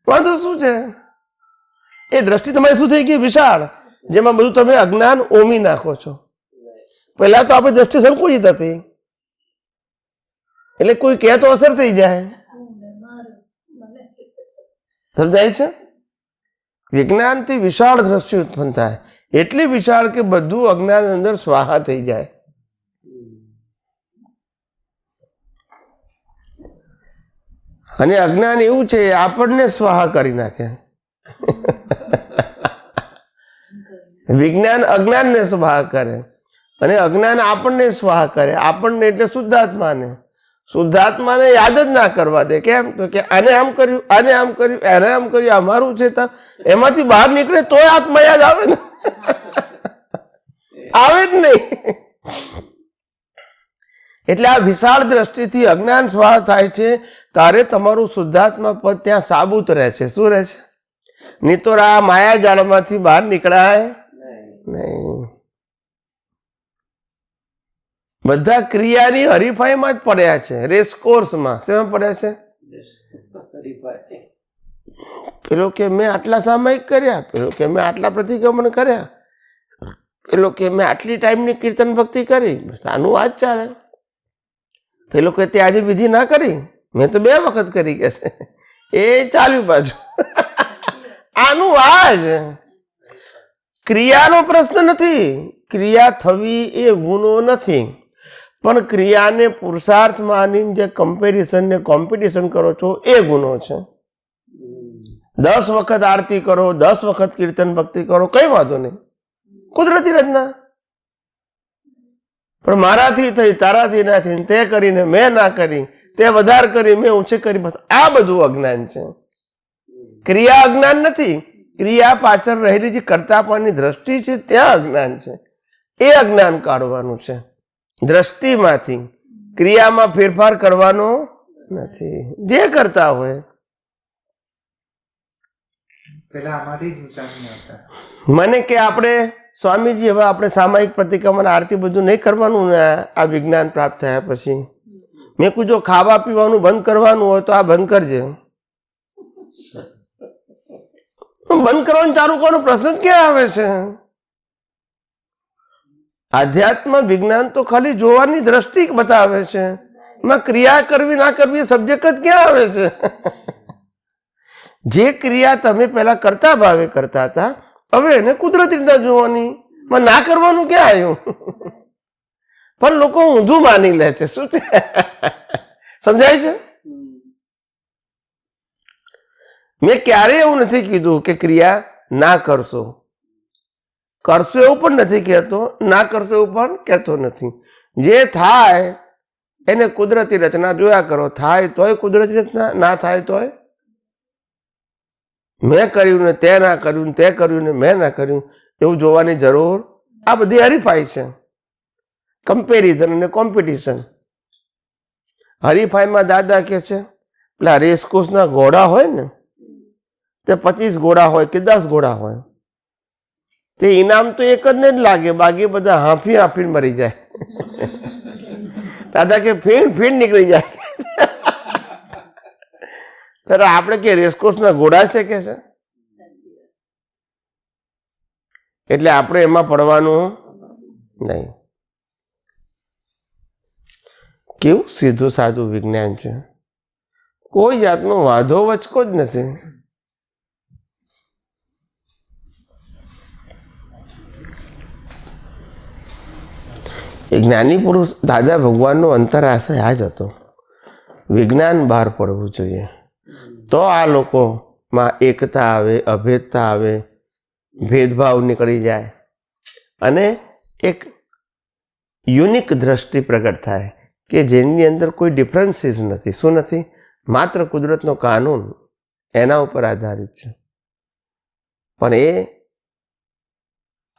વાંધો શું છે? એ દ્રષ્ટિ તમારી શું થઈ ગઈ? વિશાળ, જેમાં બધું તમે અજ્ઞાન ઓમી નાખો છો. પહેલા તો આપણી દ્રષ્ટિ સંકુચિત હતી, એટલે કોઈ કહે તો અસર થઈ જાય. સમજાય છે? વિજ્ઞાનથી વિશાળ દ્રષ્ટિ ઉત્પન્ન થાય, એટલી વિશાળ કે બધું અજ્ઞાન અંદર સ્વાહા થઈ જાય. અને અજ્ઞાન એવું છે, આપણને સ્વાહા કરી નાખે. વિજ્ઞાન અજ્ઞાનને સ્વાહા કરે અને અજ્ઞાન આપણને સ્વાહા કરે. આપણને એટલે શુદ્ધાત્માને. શુદ્ધાત્માને યાદ જ ના કરવા દે. કેમ? તો કે આને આમ કર્યું, આને આમ કર્યું, એને આમ કર્યું, અમારું છે. એમાંથી બહાર નીકળે તોય આત્મા યાદ આવે ને? આવે જ નહીં. એટલે આ વિશાળ દ્રષ્ટિથી અજ્ઞાન સ્વાહ થાય છે, ત્યારે તમારું શુદ્ધાત્મા પદ ત્યાં સાબુત રહે છે. શું રહે છે? નહીં તો આ માયા જાળમાંથી બહાર નીકળાય નહીં. બધા ક્રિયાની હરીફાઈમાં જ પડ્યા છે, રેસકોર્સમાં. શેમાં પડ્યા છે? પેલો કે મેં આટલા સામાયિક કર્યા, પેલો કે મેં આટલા પ્રતિક્રમણ કર્યા, પેલો કે મેં આટલી ટાઈમની કીર્તન ભક્તિ કરી. બસ આનું આ જ ચાલે. પેલો કે તે આજે વિધિ ના કરી, મેં તો 2 વખત કરી કે છે. એ ચાલ્યું પાછું. આનું આ જ. ક્રિયાનો પ્રશ્ન નથી. ક્રિયા થવી એ ગુનો નથી, પણ ક્રિયાને પુરુષાર્થ માની જે કમ્પેરિઝન ને કોમ્પિટિશન કરો છો એ ગુનો છે. 10 વખત આરતી કરો, 10 વખત કીર્તન ભક્તિ કરો, કઈ વાંધો નહીં, કુદરતી રચના. પણ મારાથી થઈ, તારાથી ના થઈ, તે કરીને મેં ના કરી, તે વધારે કરી, મેં ઓછી કરી, બસ આ બધું અજ્ઞાન છે. ક્રિયા અજ્ઞાન નથી. ક્રિયા પાછળ રહેલી જે કર્તાપણની દ્રષ્ટિ છે ત્યાં અજ્ઞાન છે. એ અજ્ઞાન કાઢવાનું છે. દ્રષ્ટિમાંથી ક્રિયામાં ફેરફાર કરવાનો નથી. જે કરતા હોય પેલા આમાંથી જ નુકસાન હતા. મને કે આપણે સ્વામીજી હવે આપણે સામાયિક પ્રતિક્રમણ આરતી બધું નહીં કરવાનું ને આ વિજ્ઞાન પ્રાપ્ત થયા પછી. મેં કીધું જો ખાવા પીવાનું બંધ કરવાનું હોય તો આ બંધ કરજે. બંધ કરવાનું ચાલુ કરવાનો પ્રશ્ન ક્યાં આવે છે? આધ્યાત્મ વિજ્ઞાન તો ખાલી જોવાની દ્રષ્ટિ બતાવે છે. એમાં ક્રિયા કરવી ના કરવી સબ્જેક્ટ જ ક્યાં આવે છે? જે ક્રિયા તમે પહેલા કરતા ભાવે કરતા હતા, હવે એને કુદરતી રીતના જોવાની. ના કરવાનું ક્યાં આવ્યું? પણ લોકો ઊંધું માની લે છે. શું છે? સમજાય છે? મેં ક્યારેય એવું નથી કીધું કે ક્રિયા ના કરશો. કરશો એવું પણ નથી કહેતો, ના કરશો એવું પણ કહેતો નથી. જે થાય એને કુદરતી રચના જોયા કરો. થાય તોય કુદરતી રચના, ના થાય તોય. મેં કર્યું ને તે ના કર્યું, તે કર્યું ને મેં ના કર્યું એવું જોવાની જરૂર. આ બધી હરીફાઈ છે, કમ્પેરિઝન અને કોમ્પિટિશન. હરીફાઈમાં દાદા કે છે પેલા રેસકોર્સના ઘોડા હોય ને, તે 25 ઘોડા હોય કે 10 ઘોડા હોય, તે ઇનામ તો એક જ ને જ લાગે, બાકી બધા હાંફી હાંફીને મરી જાય. દાદા કે ફીણ ફીણ નીકળી જાય. ત્યારે આપણે કે રેસકોર્સના ઘોડા છે કે છે, એટલે આપણે એમાં પડવાનું નહીં. કેવું સીધું સાદું વિજ્ઞાન છે, કોઈ જાતનો વાંધો વચકો જ નથી. એ જ્ઞાની પુરુષ દાદા ભગવાનનો અંતરાશય આ જ હતો, વિજ્ઞાન બહાર પડવું જોઈએ, તો આ લોકોમાં એકતા આવે, અભેદતા આવે, ભેદભાવ નીકળી જાય અને એક યુનિક દ્રષ્ટિ પ્રગટ થાય કે જેની અંદર કોઈ ડિફરન્સીસ નથી. શું નથી? માત્ર કુદરતનો કાનૂન એના ઉપર આધારિત છે. પણ એ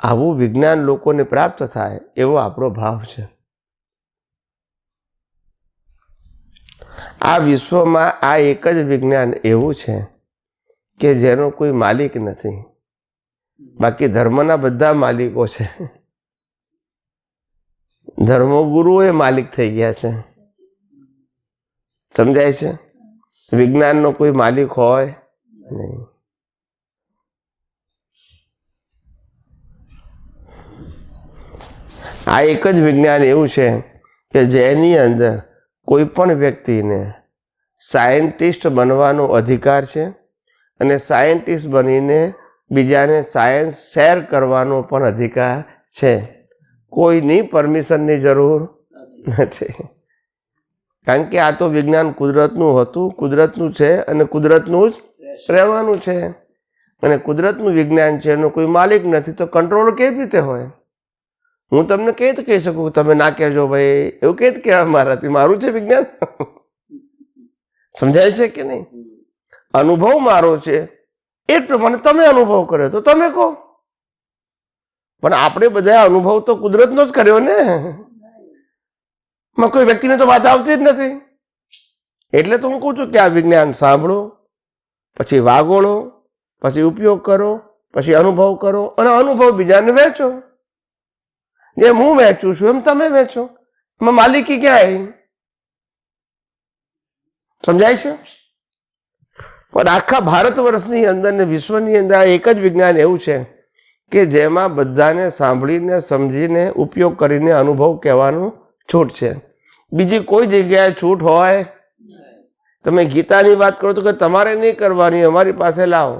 આવું વિજ્ઞાન લોકોને પ્રાપ્ત થાય એવો આપણો ભાવ છે. આ વિશ્વમાં આ એક જ વિજ્ઞાન એવું છે કે જેનો કોઈ માલિક નથી. બાકી ધર્મના બધા માલિકો છે. ધર્મગુરુઓ માલિક થઈ ગયા છે. સમજાય છે? વિજ્ઞાનનો કોઈ માલિક હોય નહીં. આ એક જ વિજ્ઞાન એવું છે કે જેની અંદર કોઈ પણ વ્યક્તિને સાયન્ટિસ્ટ બનવાનો અધિકાર છે અને સાયન્ટિસ્ટ બનીને બીજાને સાયન્સ શેર કરવાનો પણ અધિકાર છે. કોઈની પરમિશનની જરૂર નથી. કારણ કે આ તો વિજ્ઞાન કુદરતનું હતું, કુદરતનું છે અને કુદરતનું જ રહેવાનું છે. અને કુદરતનું વિજ્ઞાન છે એનો કોઈ માલિક નથી, તો કંટ્રોલ કેવી રીતે હોય? હું તમને કઈ રીતે કહી શકું તમે ના કહેજો ભાઈ, એવું કઈ રીતે કહેવાય મારાથી? મારું છે વિજ્ઞાન. સમજાય છે કે નહીં? અનુભવ મારો છે, એ પ્રમાણે તમે અનુભવ કર્યો તો તમે કહો. પણ આપણે બધા અનુભવ તો કુદરતનો જ કર્યો ને. કોઈ વ્યક્તિને તો વાત આવતી જ નથી. એટલે તો હું કહું છું કે આ વિજ્ઞાન સાંભળો, પછી વાગોળો, પછી ઉપયોગ કરો, પછી અનુભવ કરો અને અનુભવ બીજાને વહેંચો. જેમ હું વહેંચું છું એમ તમે વહેંચો. એમાં માલિકી ક્યાં? સમજાય છે? પણ આખા ભારત વર્ષની અંદર ને વિશ્વની અંદર એક જ વિજ્ઞાન એવું છે કે જેમાં બધાને સાંભળીને સમજીને ઉપયોગ કરીને અનુભવ કહેવાનું છૂટ છે. બીજી કોઈ જગ્યાએ છૂટ હોય? તમે ગીતાની વાત કરો તો કે તમારે નહીં કરવાની, અમારી પાસે લાવો.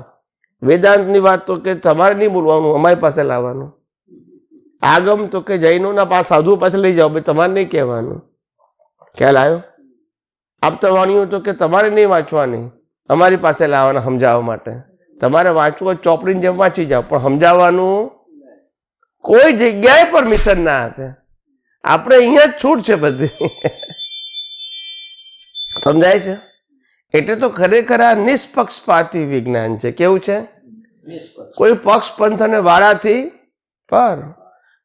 વેદાંતની વાત તો કે તમારે નહીં બોલવાનું, અમારી પાસે લાવવાનું. આગમ તો કે જૈનોના પાસ સાધુ પાસે લઈ જાઓ, ભાઈ તમારે નહીં કહેવાનું. ખ્યાલ આવ્યો? આપતવાણીઓ તો કે તમારે નહીં વાંચવાની, અમારી પાસે લાવવાના સમજાવવા માટે. તમારે વાંચવું ચોપડીની જેમ વાંચી જાઓ, પણ સમજાવવાનું કોઈ જગ્યાએ પરમિશન ના આપે. આપણે અહીંયા જ છૂટ છે બધી. સમજાય છે? એટલે તો ખરેખર આ નિષ્પક્ષપાતી વિજ્ઞાન છે. કેવું છે? કોઈ પક્ષ પંથ અને વાળાથી પર,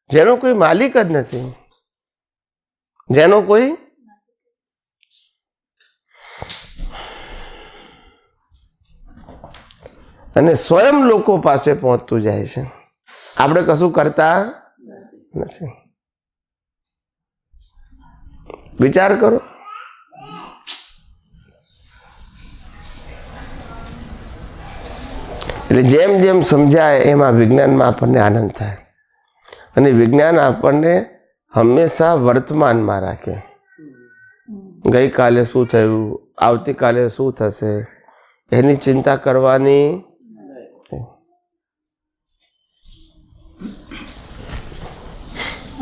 જેનો કોઈ માલિક જ નથી, જેનો કોઈ અને સ્વયં લોકો પાસે પહોંચતું જાય છે. આપણે કશું કરતા નથી. વિચાર કરો. એટલે જેમ જેમ સમજાય એમાં વિજ્ઞાનમાં આપણને આનંદ થાય. અને વિજ્ઞાન આપણને હંમેશા વર્તમાનમાં રાખે. ગઈકાલે શું થયું, આવતીકાલે શું થશે, એની ચિંતા કરવાની.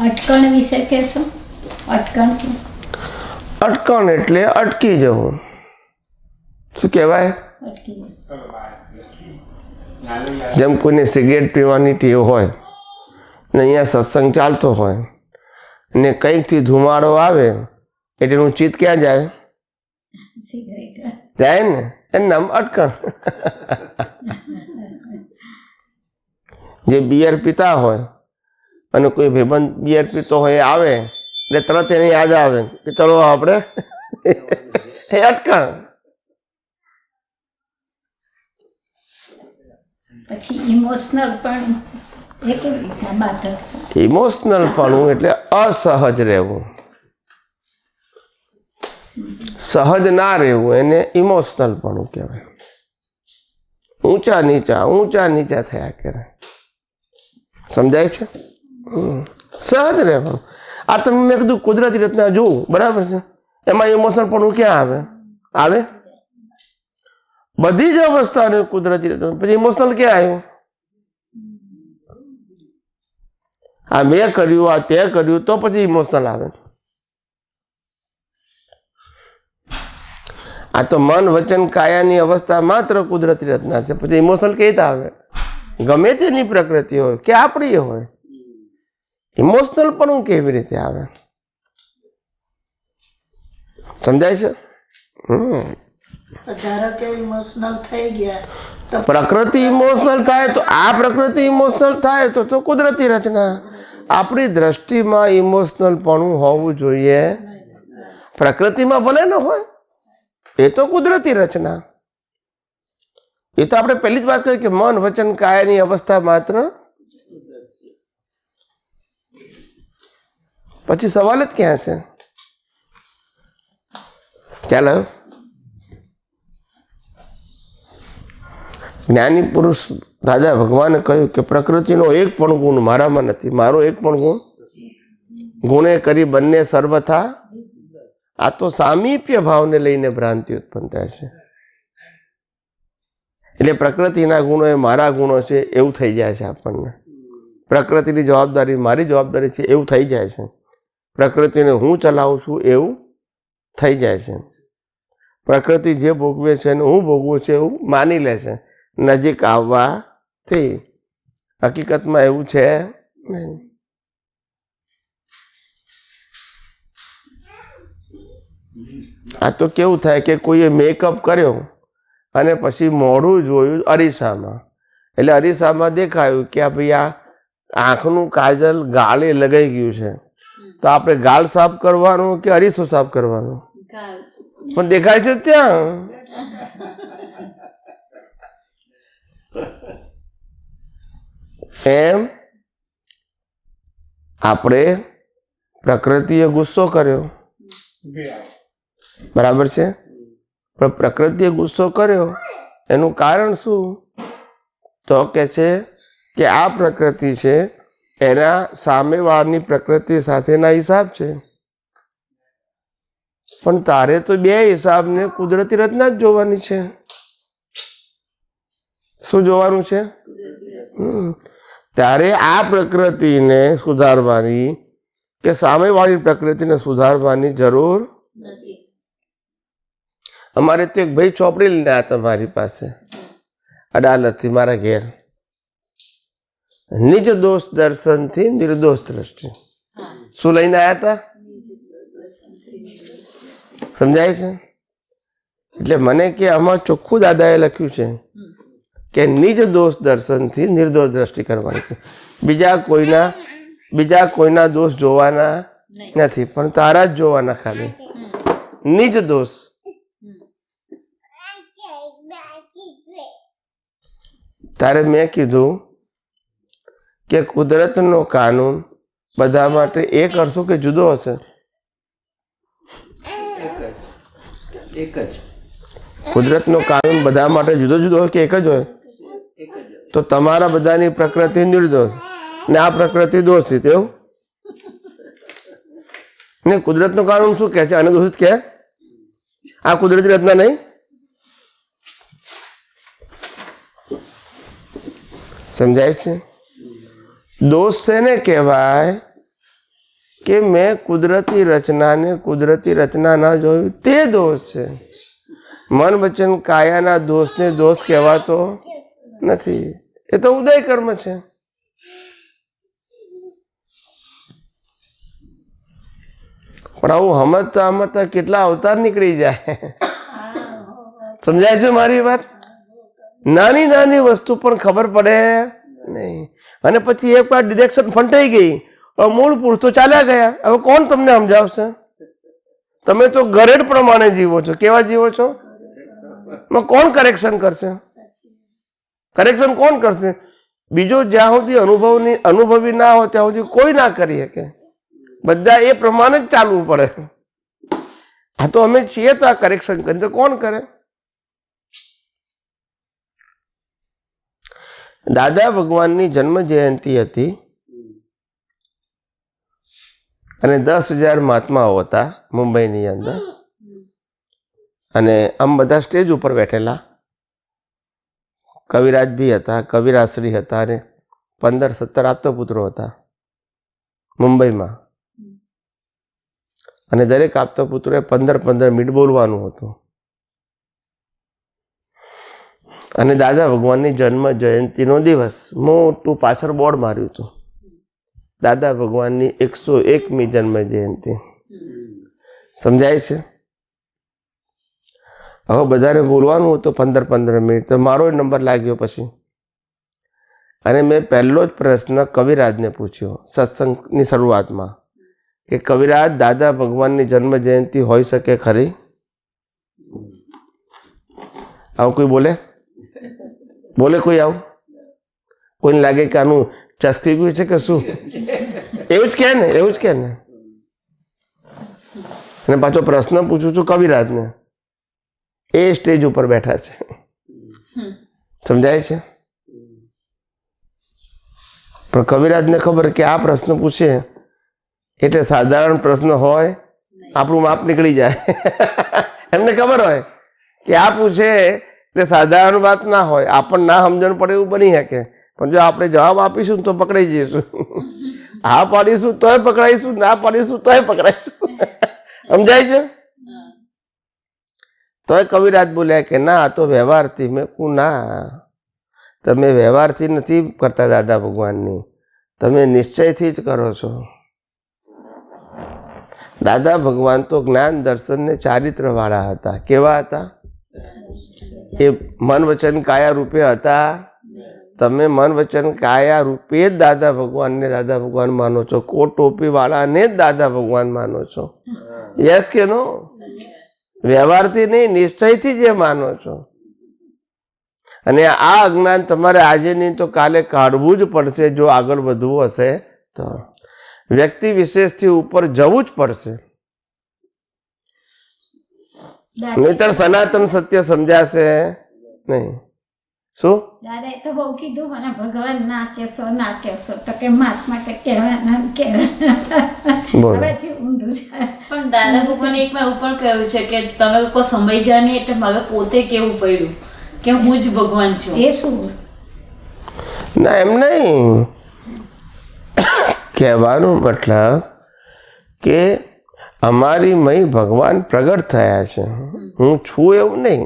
અટકણ વિશે કહેશો? અટકણ શું? અટકણ એટલે અટકી જવું. શું કહેવાય? અટકી જેમ કોઈને સિગરેટ પીવાની ટેવ હોય ને અહીંયા સત્સંગ ચાલતો હોય ને કંઈકથી ધુમાડો આવે એટલે એનું ચિત્ત ક્યાં જાય? સિગરેટ જાય ને. એનું નામ અટકણ. જે બિયર પીતા હોય અને કોઈ ભાઈબંધ બિયર પીતો હોય આવે એટલે તરત એને યાદ આવે કે ચલો આપણે એ અટકણ. પછી ઇમોશનલ પણ એ કેવી રીતના બાધક છે? ઇમોશનલ પણ એટલે અસહજ રહેવું, સહજ ના રહેવું, એને ઇમોશનલ પણ કહેવાય. ઊંચા નીચા થયા કરે. સમજાય છે? સહજ રહેવાનું. આ તમે મેં કીધું કુદરતી રીતના જોવું, બરાબર છે. એમાં ઇમોશનલ પણ ક્યાં આવે? બધી જ અવસ્થાને કુદરતી રીતે. પછી ઇમોશનલ ક્યાં આવ્યું? આ મેં કર્યું, આ તે કર્યું, તો પછી ઇમોશનલ આવે. આ તો મન વચન કાયાની અવસ્થા માત્ર કુદરતી રચના છે. પછી ઇમોશનલ કઈ રીતે આવે? ગમે તેની પ્રકૃતિ હોય કે આપણી હોય, ઇમોશનલ પણ કેવી રીતે આવે? સમજાય છે? ધારો કે ઇમોશનલ થઈ ગયા તો પ્રકૃતિ ઇમોશનલ થાય તો આ પ્રકૃતિ ઇમોશનલ થાય તો કુદરતી રચના. આપણી દ્રષ્ટિમાં ઇમોશનલપણું હોવું જોઈએ. પ્રકૃતિમાં ભલે ન હોય, એ તો કુદરતી રચના. એ તો આપણે પહેલી જ વાત કરી કે મન વચન કાયાની અવસ્થા માત્ર. પછી સવાલ જ ક્યાં છે? ખ્યાલ આવ્યો? જ્ઞાની પુરુષ દાદા ભગવાને કહ્યું કે પ્રકૃતિનો એક પણ ગુણ મારામાં નથી, મારો એક પણ ગુણે કરી બંને સર્વથા. આ તો સામીપ્ય ભાવને લઈને ભ્રાંતિ ઉત્પન્ન થાય છે. એટલે પ્રકૃતિના ગુણો એ મારા ગુણો છે એવું થઈ જાય છે આપણને. પ્રકૃતિની જવાબદારી મારી જવાબદારી છે એવું થઈ જાય છે. પ્રકૃતિને હું ચલાવું છું એવું થઈ જાય છે. પ્રકૃતિ જે ભોગવે છે અને હું ભોગવું છે એવું માની લે છે નજીક આવવાથી. હકીકતમાં એવું છે નહીં. આ તો કેવું થાય કે કોઈએ મેકઅપ કર્યો અને પછી મોઢું જોયું અરીસામાં, એટલે અરીસામાં દેખાયું કે આ ભાઈ આ આંખનું કાજલ ગાળે લગાઈ ગયું છે, તો આપણે ગાળ સાફ કરવાનું કે અરીસો સાફ કરવાનો? પણ દેખાય છે ત્યાં. એમ આપણે પ્રકૃતિએ ગુસ્સો કર્યો, બરાબર છે, પણ પ્રકૃતિએ ગુસ્સો કર્યો એનું કારણ શું? તો કે છે કે આ પ્રકૃતિ છે એના સામેવાળાની પ્રકૃતિ સાથેના હિસાબ છે. પણ તારે તો બે હિસાબને કુદરતી રચના જ જોવાની છે. શું જોવાનું છે? ત્યારે આ પ્રકૃતિને સુધારવાની કે સામેવાળી પ્રકૃતિને સુધારવાની જરૂર નથી. અમારે તો એક ભાઈ ચોપડી લઈને આવ્યા હતા મારી પાસે અડાલતથી મારા ઘેર. નિજ દોષ દર્શનથી નિર્દોષ દ્રષ્ટિ. શું લઈને આવ્યા હતા? સમજાય છે? એટલે મને કે આમાં ચોખ્ખું દાદાએ લખ્યું છે કે નિજ દોષ દર્શનથી નિર્દોષ દ્રષ્ટિ કરવાની છે. બીજા કોઈના દોષ જોવાના નથી, પણ તારા જ જોવાના ખાલી. નિજ દોષ. તારે મેં કીધું કે કુદરતનો કાનૂન બધા માટે એક હશે કે જુદો હશે? એક જ. કુદરતનો કાનૂન બધા માટે જુદો જુદો હોય કે એક જ હોય? તો તમારા બધાની પ્રકૃતિ નિર્દોષ ને આ પ્રકૃતિ દોષિત, એવું ને? કુદરતનો કાનૂન શું કહે છે? આને દોષિત કહે? આ કુદરતી રચના નહીં? સમજાય છે? દોષ શેને કહેવાય? કે મેં કુદરતી રચનાને કુદરતી રચના ના જોયું તે દોષ છે. મન વચન કાયાના દોષને દોષ કહેવાતો નથી. એ તો ઉદય કર્મ છે. પણ આવું સમજતા કેટલા અવતાર નીકળી જાય. સમજાય છે મારી વાત? નાની નાની વસ્તુ પણ ખબર પડે નહીં, અને પછી એક વાર ડિરેક્શન ફંટાઈ ગઈ, મૂળ પુરુષ તો ચાલ્યા ગયા. હવે કોણ તમને સમજાવશે? તમે તો ગરેડ પ્રમાણે જીવો છો. કેવા જીવો છો? કોણ કરેક્શન કરશે? કરેક્શન કોણ કરશે? બીજો જ્યાં સુધી અનુભવી ના હોય ત્યાં સુધી કોઈ ના કરી શકે. બધા એ પ્રમાણે જ ચાલવું પડે. આ તો અમે છીએ તો આ કરેક્શન કરી તો કોણ કરે? દાદા ભગવાનની જન્મ જયંતિ હતી અને 10,000 મહાત્માઓ હતા મુંબઈની અંદર, અને આમ બધા સ્ટેજ ઉપર બેઠેલા. કવિરાજ બી હતા, કવિરાશ્રી હતા, અને 15-17 આપતપુત્રો હતા મુંબઈમાં. અને દરેક આપતપુત્રોએ 15-15 મિનિટ બોલવાનું હતું. અને દાદા ભગવાનની જન્મ જયંતિનો દિવસ મોટું પાછળ બોર્ડ માર્યું હતું, દાદા ભગવાનની 101મી જન્મ જયંતિ. સમજાય છે? હવે બધાને બોલવાનું હતું 15-15 મિનિટ, તો મારો નંબર લાગ્યો પછી, અને મેં પહેલો જ પ્રશ્ન કવિરાજને પૂછ્યો સત્સંગની શરૂઆતમાં કે કવિરાજ, દાદા ભગવાનની જન્મ જયંતિ હોઈ શકે ખરી? આવું કોઈ બોલે કોઈ આવું? કોઈને લાગે કે આનું ચસ્કી ગયું છે કે શું? એવું જ કે ને. અને પાછો પ્રશ્ન પૂછું છું કવિરાજને, એ સ્ટેજ ઉપર બેઠા છે. સમજાય છે? પણ કવિરાજને ખબર કે આ પ્રશ્ન પૂછે એટલે સાધારણ પ્રશ્ન હોય, આપણું માપ નીકળી જાય. એમને ખબર હોય કે આ પૂછે એટલે સાધારણ વાત ના હોય, આપણને ના સમજણ પડે એવું બની શકે. પણ જો આપણે જવાબ આપીશું તો પકડાઈ જઈશું. હા પાડીશું તોય પકડાઈશું, ના પાડીશું તોય પકડાઈશું. સમજાય છે? તોય કવિરાજ બોલ્યા કે ના, આ તો વ્યવહારથી. મેં કહું ના, તમે વ્યવહારથી નથી કરતા દાદા ભગવાનની, તમે નિશ્ચયથી જ કરો છો. દાદા ભગવાન તો જ્ઞાન દર્શન ને ચારિત્ર વાળા હતા. કેવા હતા? એ મન વચન કાયા રૂપે હતા. તમે મન વચન કાયા રૂપે જ દાદા ભગવાન માનો છો. કોટ ટોપી વાળાને જ દાદા ભગવાન માનો છો. યસ કે નો? વ્યવહારથી નહીં, નિશ્ચયથી જ માનો છો. અને આ અજ્ઞાન તમારે આજે નહીં તો કાલે કાઢવું જ પડશે. જો આગળ વધવું હશે તો વ્યક્તિ વિશેષથી ઉપર જવું જ પડશે, નહીતર સનાતન સત્ય સમજાશે નહીં. શું દાદા એ તો બહુ કીધું મને, ભગવાન ના કહેશો તો કે મહાત્મા કે કહેવાના બોલો. પછી ઊંધું થાય. પણ દાદા ભગવાને એક વાર એવું પણ કહ્યું છે કે તમે લોકો સમજ્યા નહીં એટલે મારે પોતે કેવું પડ્યું કે હું જ ભગવાન છું. એ શું? ના, એમ નહીં. કહેવાનો મતલબ કે અમારી મય ભગવાન પ્રગટ થયા છે, હું છું એવું નહીં.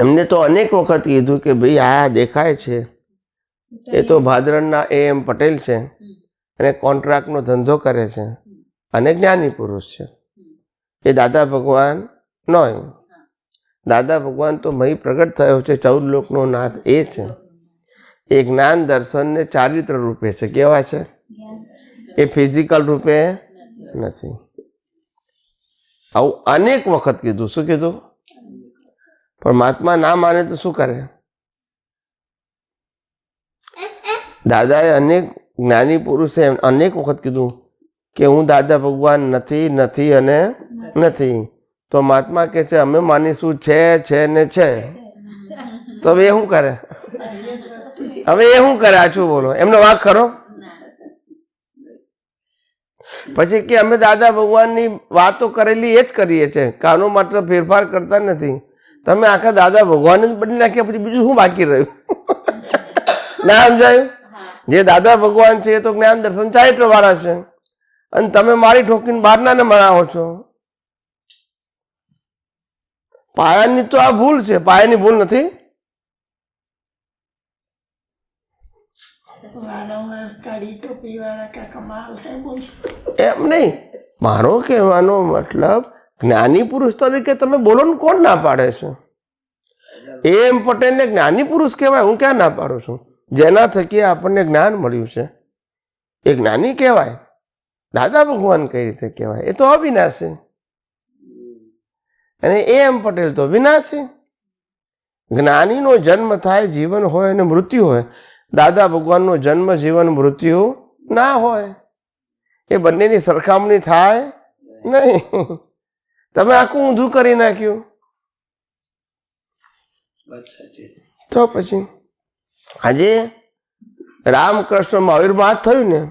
એમને તો અનેક વખત કીધું કે ભાઈ આ દેખાય છે એ તો ભાદરણના AM પટેલ છે અને કોન્ટ્રાક્ટનો ધંધો કરે છે અને જ્ઞાની પુરુષ છે. એ દાદા ભગવાન નોય. દાદા ભગવાન તો મય પ્રગટ થયો છે, 14 લોકનો નાથ એ છે. એ જ્ઞાન દર્શન ને ચારિત્ર રૂપે છે. કેવા છે? એ ફિઝિકલ રૂપે નથી. આવું અનેક વખત કીધું. શું કીધું? પણ મહાત્મા ના માને તો શું કરે? દાદાએ અનેક જ્ઞાની પુરુષે અનેક વખત કીધું કે હું દાદા ભગવાન નથી અને નથી. તો મહાત્મા કે છે અમે માનીશું છે ને છે. તો હવે એ શું કરે? આછું બોલો, એમનો વાંક ખરો? પછી કે અમે દાદા ભગવાનની વાતો કરેલી એ જ કરીએ છીએ, કાનો માત્ર ફેરફાર કરતા નથી. તમે આખા દાદા ભગવાન જ બદલી નાખ્યા, પછી બીજું શું બાકી રહ્યું? ના સમજાયું? જે દાદા ભગવાન છે એ તો જ્ઞાન દર્શન ચારિત્ર વાળા છે, અને તમે મારી ઠોકીને બહારનાને મનાવો છો. પાયાની તો આ ભૂલ છે. પાયાની ભૂલ નથી. એમ નહીં, મારો કહેવાનો મતલબ જ્ઞાની પુરુષ તરીકે તમે બોલો ને, કોણ ના પાડે છે? AM પટેલને જ્ઞાની પુરુષ કહેવાય, હું ક્યાં ના પાડું છું? જેના થકી આપણને જ્ઞાન મળ્યું છે એ જ્ઞાની કહેવાય. દાદા ભગવાન કઈ રીતે કહેવાય? એ તો અવિનાશી. અને AM પટેલ તો વિનાશી. જ્ઞાનીનો જન્મ થાય, જીવન હોય અને મૃત્યુ હોય. દાદા ભગવાનનો જન્મ, જીવન, મૃત્યુ ના હોય. એ બંનેની સરખામણી થાય નહીં. તમે આખું ઊંધું કરી નાખ્યું. તો પછી આજે રામકૃષ્ણ મહાવીરમાં જ થયું ને.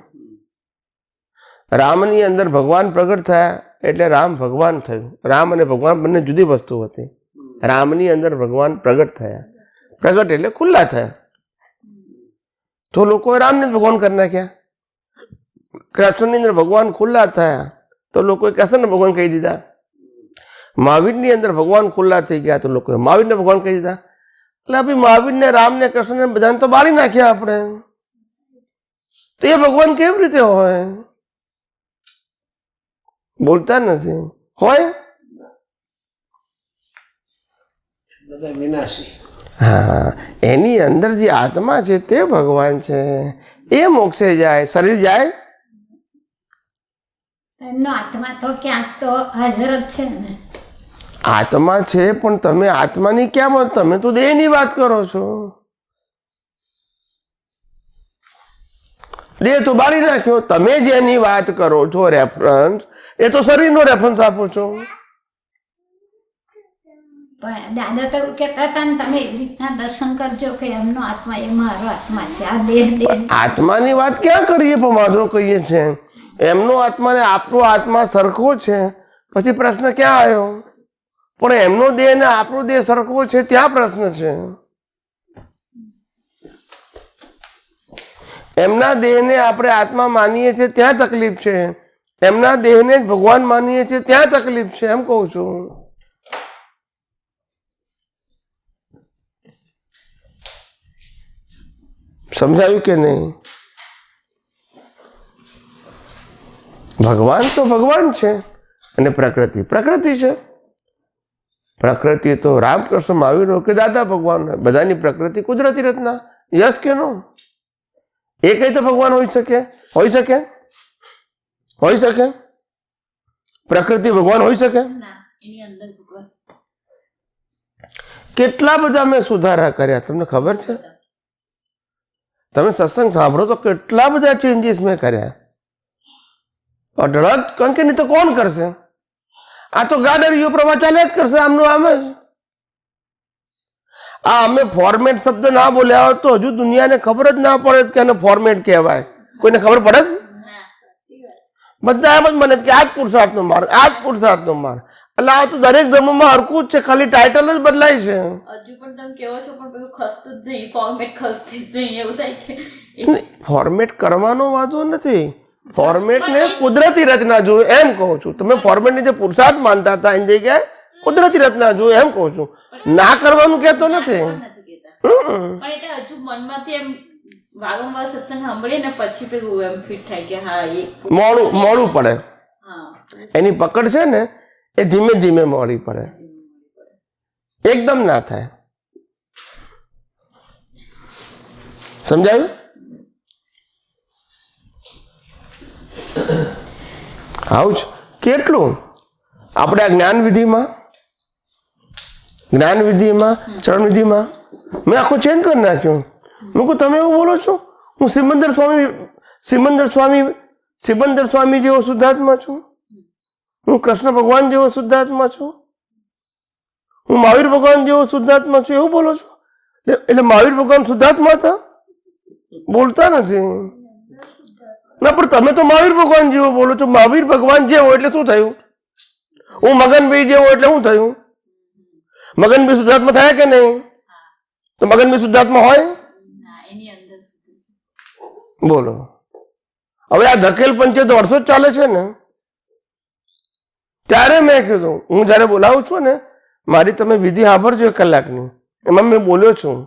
રામની અંદર ભગવાન પ્રગટ થયા એટલે રામ ભગવાન થયું. રામ અને ભગવાન બંને જુદી વસ્તુ હતી. રામની અંદર ભગવાન પ્રગટ થયા. પ્રગટ એટલે ખુલ્લા થયા. તો લોકોએ રામને જ ભગવાન કરી નાખ્યા. કૃષ્ણની અંદર ભગવાન ખુલ્લા થયા તો લોકોએ કૃષ્ણને ભગવાન કહી દીધા. મહાવીરની અંદર ભગવાન ખુલ્લા થઈ ગયા તો લોકોએ મહાવીરને ભગવાન કહી દીધા. એટલે ભાઈ મહાવીરને, રામને, કૃષ્ણને બધાને તો બાળી નાખ્યા આપણે. તો એ ભગવાન કેવી રીતે હોય? બોલતા નથી. હોય બધા વિનાશી. હા, એની અંદર જે આત્મા છે તે ભગવાન છે. એ મોક્ષે જાય, શરીર જાય. એમનો આત્મા તો ક્યાંક તો હાજર જ છે ને. આત્મા છે પણ તમે આત્માની ક્યાં વાત? તમે તો દેહની વાત કરો છો. દેહ તો બાળી નાખ્યો. તમે જેની વાત કરો છો રેફરન્સ, એ તો શરીરનો રેફરન્સ આપો છો. પણ દાદા તો એવું કહેતા હતા ને, તમે એવી રીતના દર્શન કરજો કે એમનો આત્મા એ મારો આત્મા છે, આ દેહ. આત્માની વાત ક્યાં કરીએ? પણ વાંધો કહીએ છે એમનો આત્મા ને આપણો આત્મા સરખો છે, પછી પ્રશ્ન ક્યાં આવ્યો? પણ એમનો દેહ ને આપણો દેહ સરખો છે, ત્યાં પ્રશ્ન છે. એમના દેહને આપણે આત્મા માનીએ છીએ ત્યાં તકલીફ છે, એમના દેહને જ ભગવાન માનીએ છીએ ત્યાં તકલીફ છે. એમ કહું છું. સમજાયું કે નહીં? ભગવાન તો ભગવાન છે અને પ્રકૃતિ પ્રકૃતિ છે. પ્રકૃતિ તો રામકૃષ્ણ મહાવીર કે દાદા ભગવાન, બધાની પ્રકૃતિ કુદરતી રચના. યસ કે નો? એ કઈ તો ભગવાન હોઈ શકે? હોઈ શકે? હોઈ શકે? પ્રકૃતિ ભગવાન હોઈ શકે? એની અંદર ભગવાન કેટલા બધા મેં સુધારા કર્યા, તમને ખબર છે? તમે સત્સંગ સાંભળો તો કેટલા બધા ચેન્જીસ મેં કર્યા. અઢળક. કારણ કે નહીં તો કોણ કરશે? આ તો ગાડરીઓ પ્રવાહ ચાલ્યા જ કરશે આમનું આમ જ. આ અમે ફોર્મેટ શબ્દ ના બોલ્યા હોત તો હજુ દુનિયાને ખબર જ ના પડે કે આને ફોર્મેટ કહેવાય. કોઈને ખબર પડે જ? બધા એમ જ મને કે આ જ પુરુષાર્થનો માર્ગ, આ જ પુરુષાર્થનો માર્ગ. એટલે આ તો દરેક ધર્મમાં હરખું જ છે, ખાલી ટાઇટલ જ બદલાય છે. હજુ પણ તમે કહો છો પણ પેલું ખસતું જ નહીં, ફોર્મેટ ખસતું જ નહીં, એવું થાય કે ફોર્મેટ કરવાનો વાંધો નથી. ફોર્મેટને કુદરતી રચના જોઈએ એમ કહું છું. તમે ફોર્મેટને જે પુરુષાર્થ માનતા હતા એની જગ્યાએ કુદરતી રચના જોઈએ એમ કહું છું. ના કરવાનું કહેતો નથી. પણ એટલે હજુ મનમાંથી એમ વારંવાર સત્સંગ સાંભળીએ ને પછી પેલું એમ ફિટ થાય કે હા એ મોડું પડે. હા એની પકડ છે ને એ ધીમે ધીમે મોડી પડે, એકદમ ના થાય. સમજાયું? આવું જ કેટલું આપણે આ જ્ઞાન વિધિમાં ચરણ વિધિમાં મેં આખો ચેન્જ કરી નાખ્યો. મેં કહું તમે એવું બોલો છો? હું સિમંદર સ્વામી જેવો શુદ્ધાત્મા છું, હું કૃષ્ણ ભગવાન જેવો શુદ્ધાત્મા છું, હું મહાવીર ભગવાન જેવો શુદ્ધાત્મા છું, એવું બોલો છો? એટલે મહાવીર ભગવાન શુદ્ધાત્મા હતા? બોલતા નથી ના. પણ તમે તો મહાવીર ભગવાન જેવો બોલો છો. મહાવીર ભગવાન જેવો એટલે શું થયું? હું મગનભાઈ જેવો એટલે શું થયું? મગનભાઈ શુદ્ધાત્મા થયા કે નહીં? તો મગનભાઈ શુદ્ધાત્મા હોય? એની અંદર બોલો. હવે આ ધકેલ પંચે તો વર્ષો જ ચાલે છે ને. ત્યારે મેં કીધું, હું જયારે બોલાવું છું ને, મારી તમે વિધિ સાંભળજો 1 કલાકની, એમાં મેં બોલ્યો છું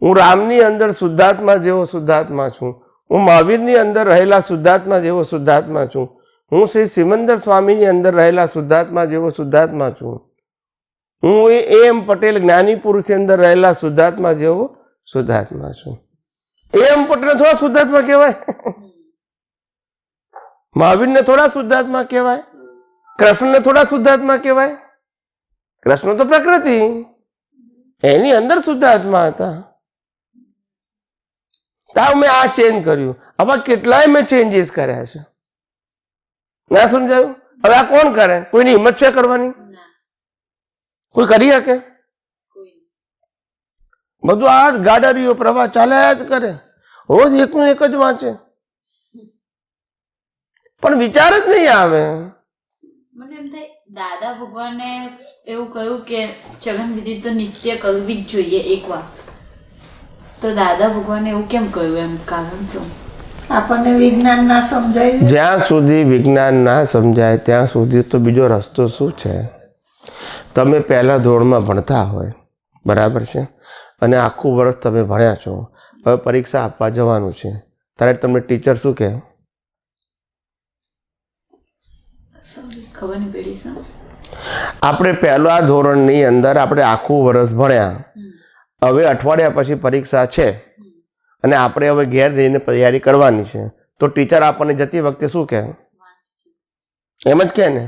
હું રામની અંદર શુદ્ધાત્મા જેવો શુદ્ધાત્મા છું, હું મહાવીરની અંદર રહેલા શુદ્ધાત્મા જેવો શુદ્ધાત્મા છું, હું શ્રી સિમંદર સ્વામીની અંદર રહેલા શુદ્ધાત્મા જેવો શુદ્ધાત્મા છું, હું એમ પટેલ જ્ઞાની પુરુષની અંદર રહેલા શુદ્ધાત્મા જેવો શુદ્ધાત્મા છું. એમ પટેલ થોડા શુદ્ધાત્મા કહેવાય? મહાવીરને થોડા શુદ્ધાત્મા કહેવાય? કૃષ્ણને થોડા શુદ્ધાત્મા કહેવાય? કૃષ્ણ તો પ્રકૃતિ, એની અંદર શુદ્ધાત્મા હતા. તાવ મેં આ ચેન્જ કર્યું. હવે કેટલાય મેં ચેન્જીસ કર્યા છે. ના સમજાયું? હવે આ કોણ કરે? કોઈની હિંમત છે કરવાની? કોઈ કરી શકે? બધું આ જ ગાડરીઓ પ્રવાહ ચાલ્યા જ કરે. રોજ એકનું એક જ વાંચે, પણ વિચાર જ નહીં આવે. મને એમ થાય દાદા ભગવાને એવું કહ્યું કે ચગન વિધિ તો નિત્ય કરવી જ જોઈએ એકવાર. તો દાદા ભગવાને એવું કેમ કહ્યું? એમ કારણ શું? આપણને વિજ્ઞાન ના સમજાયું. જ્યાં સુધી વિજ્ઞાન ના સમજાય ત્યાં સુધી તો બીજો રસ્તો શું છે? તમે પહેલા ધોરણમાં ભણતા હોય, બરાબર છે, અને આખું વર્ષ તમે ભણ્યા છો, હવે પરીક્ષા આપવા જવાનું છે, ત્યારે તમને ટીચર શું કહે? ખબર નહીં પડી. આપણે પહેલા ધોરણની અંદર આપણે આખું વર્ષ ભણ્યા, હવે અઠવાડિયા પછી પરીક્ષા છે અને આપણે હવે ઘેર જઈને તૈયારી કરવાની છે, તો ટીચર આપણને જતી વખતે શું કહે? એમ જ કહે ને,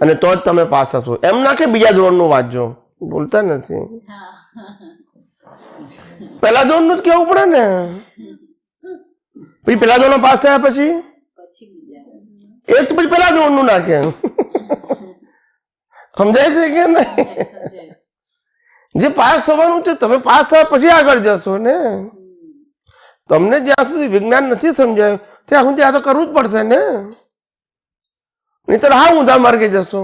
અને તો જ તમે પાસ થશો. એમ ના કે બીજા ધોરણનું વાંચજો, બોલતા નથી. પહેલા ધોરણનું જ કહેવું પડે ને. પછી પહેલા ધોરણ પાસ થયા પછી એ જ પછી પહેલા ધોરણનું ના કહે. સમજાય છે કે નહીં? જે પાસ થવાનું છે તમે પાસ થયા પછી આગળ જશો ને. તમને જ્યાં સુધી વિજ્ઞાન નથી સમજાયું ત્યાં સુધી આ તો કરવું જ પડશે ને, નહીતર હા ઊંધા માર્ગે જશો.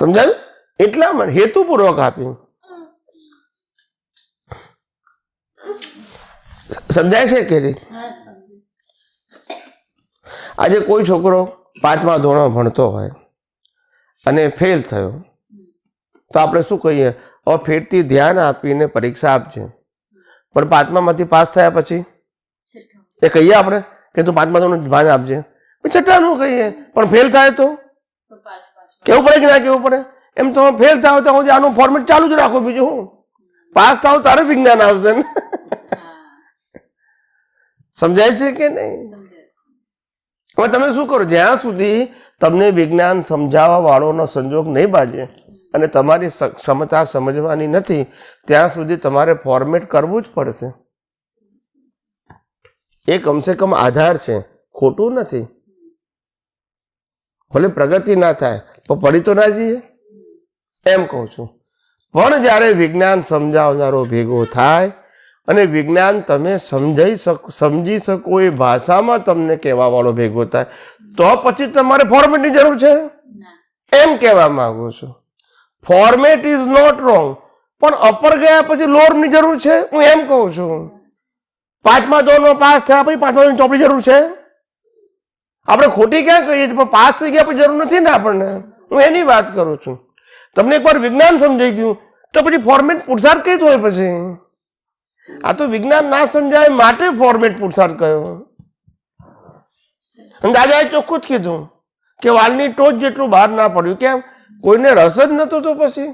સમજાયું? એટલા માટે હેતુપૂર્વક આપ્યું. સમજાય છે કે નહીં? આજે કોઈ છોકરો 5મા ધોરણમાં ભણતો હોય અને ફેલ થયો તો આપણે શું કહીએ? હવે ફેરથી ધ્યાન આપીને પરીક્ષા આપજે. પણ 5મામાંથી પાસ થયા પછી એ કહીએ આપણે કે તું 5મા ધોરણનું ધ્યાન આપજે? છઠ્ઠાનું કહીએ. પણ ફેલ થાય તો કેવું પડે કે ના કેવું પડે? એમ તો ફેલ થાવ તો આનું ફોર્મેટ ચાલુ જ રાખો. બીજું હું પાસ થાવ તારે વિજ્ઞાન આવશે ને. સમજાય છે કે નહીં? હવે તમે શું કરો? જ્યાં સુધી તમને વિજ્ઞાન સમજાવવા વાળોનો સંજોગ નહીં બાજે અને તમારી ક્ષમતા સમજવાની નથી ત્યાં સુધી તમારે ફોર્મેટ કરવું જ પડશે. એ કમસે કમ આધાર છે, ખોટું નથી. ભલે પ્રગતિ ના થાય પણ પડી તો ના જઈએ એમ કહું છું. પણ જ્યારે વિજ્ઞાન સમજાવનારો ભેગો થાય અને વિજ્ઞાન તમે સમજી શકો એ ભાષામાં તમને કહેવા વાળો ભેગો થાય તો પછી તમારે ફોર્મેટની જરૂર છે એમ કહેવા માંગુ છું. ફોર્મેટ ઇઝ નોટ રોંગ, પણ અપર ગયા પછી લોઅરની જરૂર છે હું એમ કહું છું. 5મા ધોરણમાં પાસ થયા પછી 5મા ધોરણની ચોપડી જરૂર છે? આપણે ખોટી ક્યાં કહીએ છીએ? પણ પાસ થઈ ગયા પછી જરૂર નથી ને આપણને. હું એની વાત કરું છું. તમને એકવાર વિજ્ઞાન સમજાઈ ગયું તો પછી ફોર્મેટ પુરુષાર્થ કઈ હોય પછી? આ તો વિજ્ઞાન ના સમજાય માટે ફોર્મેટ પુરુષાર્થ કયો. દાદાએ ચોખ્ખું જ કીધું કે વાલની ટોચ જેટલું બહાર ના પડ્યું. કેમ? કોઈને રસ જ નતો તો પછી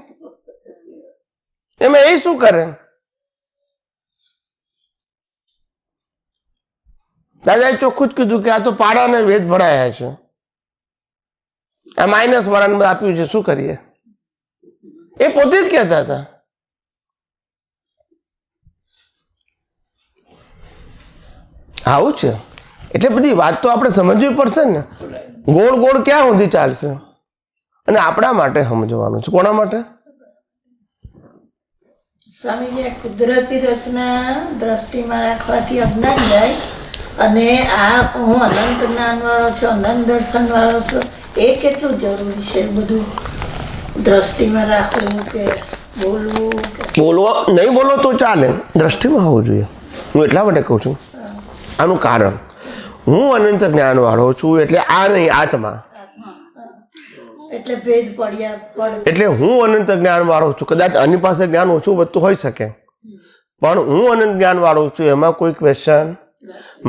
એમાં એ શું કરે? દાદાએ ચોખ્ખું જ કીધું કે આ તો પાડાને વેદ ભરાયા છે, આ માઇનસ વાળાને આપ્યું છે, શું કરીએ? એ પોતે જ કહેતા હતા. આવું છે એટલે બધી વાત તો આપણે સમજવી પડશે ને. ગોળ ગોળ ક્યાં સુધી ચાલશે? અને આપણા માટે સમજવાનું છે. કોના માટે? સ્વામીજી, કુદરતી રચના દ્રષ્ટિમાં રાખવાથી અજ્ઞાન જાય અને આ હું અનંત જ્ઞાન વાળો છું, અનંત દર્શન વાળો છું, એ કેટલું જરૂરી છે બધું દ્રષ્ટિમાં રાખવું કે બોલવું? બોલવા નહીં બોલો તો ચાલે, દ્રષ્ટિમાં હોવું જોઈએ. હું એટલા માટે કહું છું. આનું કારણ હું અનંત જ્ઞાન વાળો છું એટલે આ નહીં આત્મા, એટલે ભેદ પડ્યા એટલે હું અનંત જ્ઞાન વાળો છું. કદાચ આની પાસે જ્ઞાન ઓછું વધતું હોઈ શકે પણ હું અનંત જ્ઞાન વાળો છું એમાં કોઈ ક્વેશ્ચન.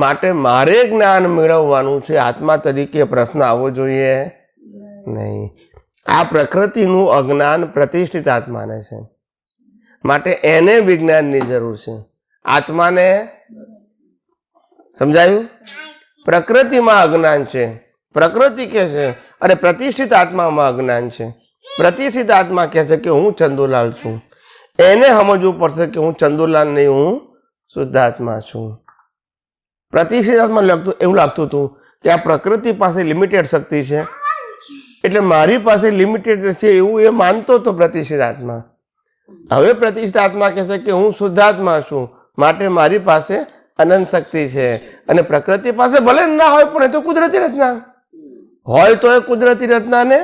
માટે મારે જ્ઞાન મેળવવાનું છે, આત્મા તરીકે પ્રશ્ન આવવો જોઈએ નહીં. આ પ્રકૃતિનું અજ્ઞાન પ્રતિષ્ઠિત આત્માને છે માટે એને વિજ્ઞાનની જરૂર છે. આત્માને સમજાયું? પ્રકૃતિમાં અજ્ઞાન છે, પ્રકૃતિ કહે છે, અને પ્રતિષ્ઠિત આત્મામાં અજ્ઞાન છે. પ્રતિષ્ઠિત આત્મા કહે છે કે હું ચંદુલાલ છું. એને સમજવું પડશે કે હું ચંદુલાલ નહીં, હું શુદ્ધાત્મા છું. પ્રતિષ્ઠિત આત્મા એવું લાગતું હતું કે આ પ્રકૃતિ પાસે લિમિટેડ શક્તિ છે એટલે મારી પાસે લિમિટેડ છે એવું એ માનતો હતો પ્રતિષ્ઠિત આત્મા. હવે પ્રતિષ્ઠિત આત્મા કહે છે કે હું શુદ્ધાત્મા છું માટે મારી પાસે અનંત શક્તિ છે. અને પ્રકૃતિ પાસે ભલે ના હોય પણ એ તો કુદરતી રચના હોય તો એ કુદરતી રચના ને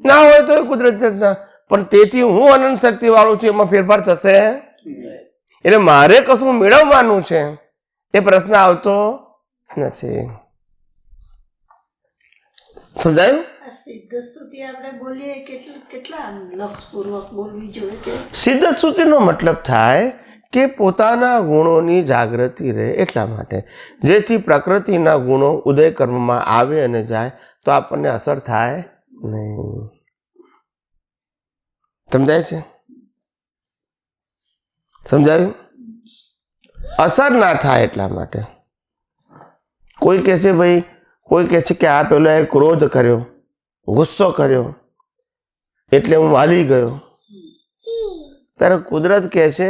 ના હોય તો એ કુદરતી રચના. પણ તેથી હું અનંત શક્તિ વાળું છું એમાં ફેરફાર થશે એટલે મારે કશું મેળવવાનું છે એ પ્રશ્ન આવતો નથી. સમજાયું? સિદ્ધ સ્તુતિ આપણે બોલીએ કેટલા લક્ષપૂર્વક બોલવી જોઈએ કે? સિદ્ધ સ્તુતિનો મતલબ થાય કે પોતાના ગુણોની જાગૃતિ રહે એટલા માટે, જેથી પ્રકૃતિના ગુણો ઉદય કર્મમાં આવે અને જાય તો આપણને અસર થાય નહીં. સમજાય છે? સમજાયું? અસર ના થાય એટલા માટે. કોઈ કહે છે ભાઈ, કોઈ કહે છે કે આ પેલો એ ક્રોધ કર્યો, ગુસ્સો કર્યો એટલે હું વાલી ગયો. ત્યારે કુદરત કહે છે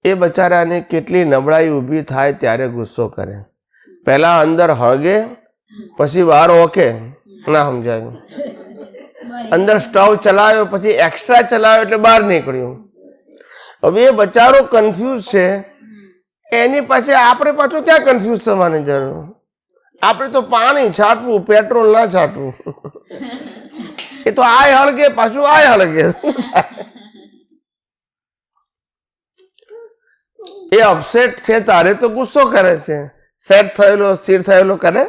એ બચારાને કેટલી નબળાઈ ઊભી થાય ત્યારે ગુસ્સો કરે. પહેલા અંદર હળગે પછી બહાર ઓકે. ના સમજાયું? અંદર સ્ટવ ચલાવ્યો પછી એક્સ્ટ્રા ચલાવ્યો એટલે બહાર નીકળ્યું. હવે એ બચારો કન્ફ્યુઝ છે, એની પાસે આપણે પાછું ક્યાં કન્ફ્યુઝ થવાની જરૂર? આપણે તો પાણી છાંટવું, પેટ્રોલ ના છાંટવું. એ તો આય હળગે પાછું આય હળગે. એ અપસેટ છે તારે તો ગુસ્સો કરે છે, સેટ થયેલો સ્થિર થયેલો કરે.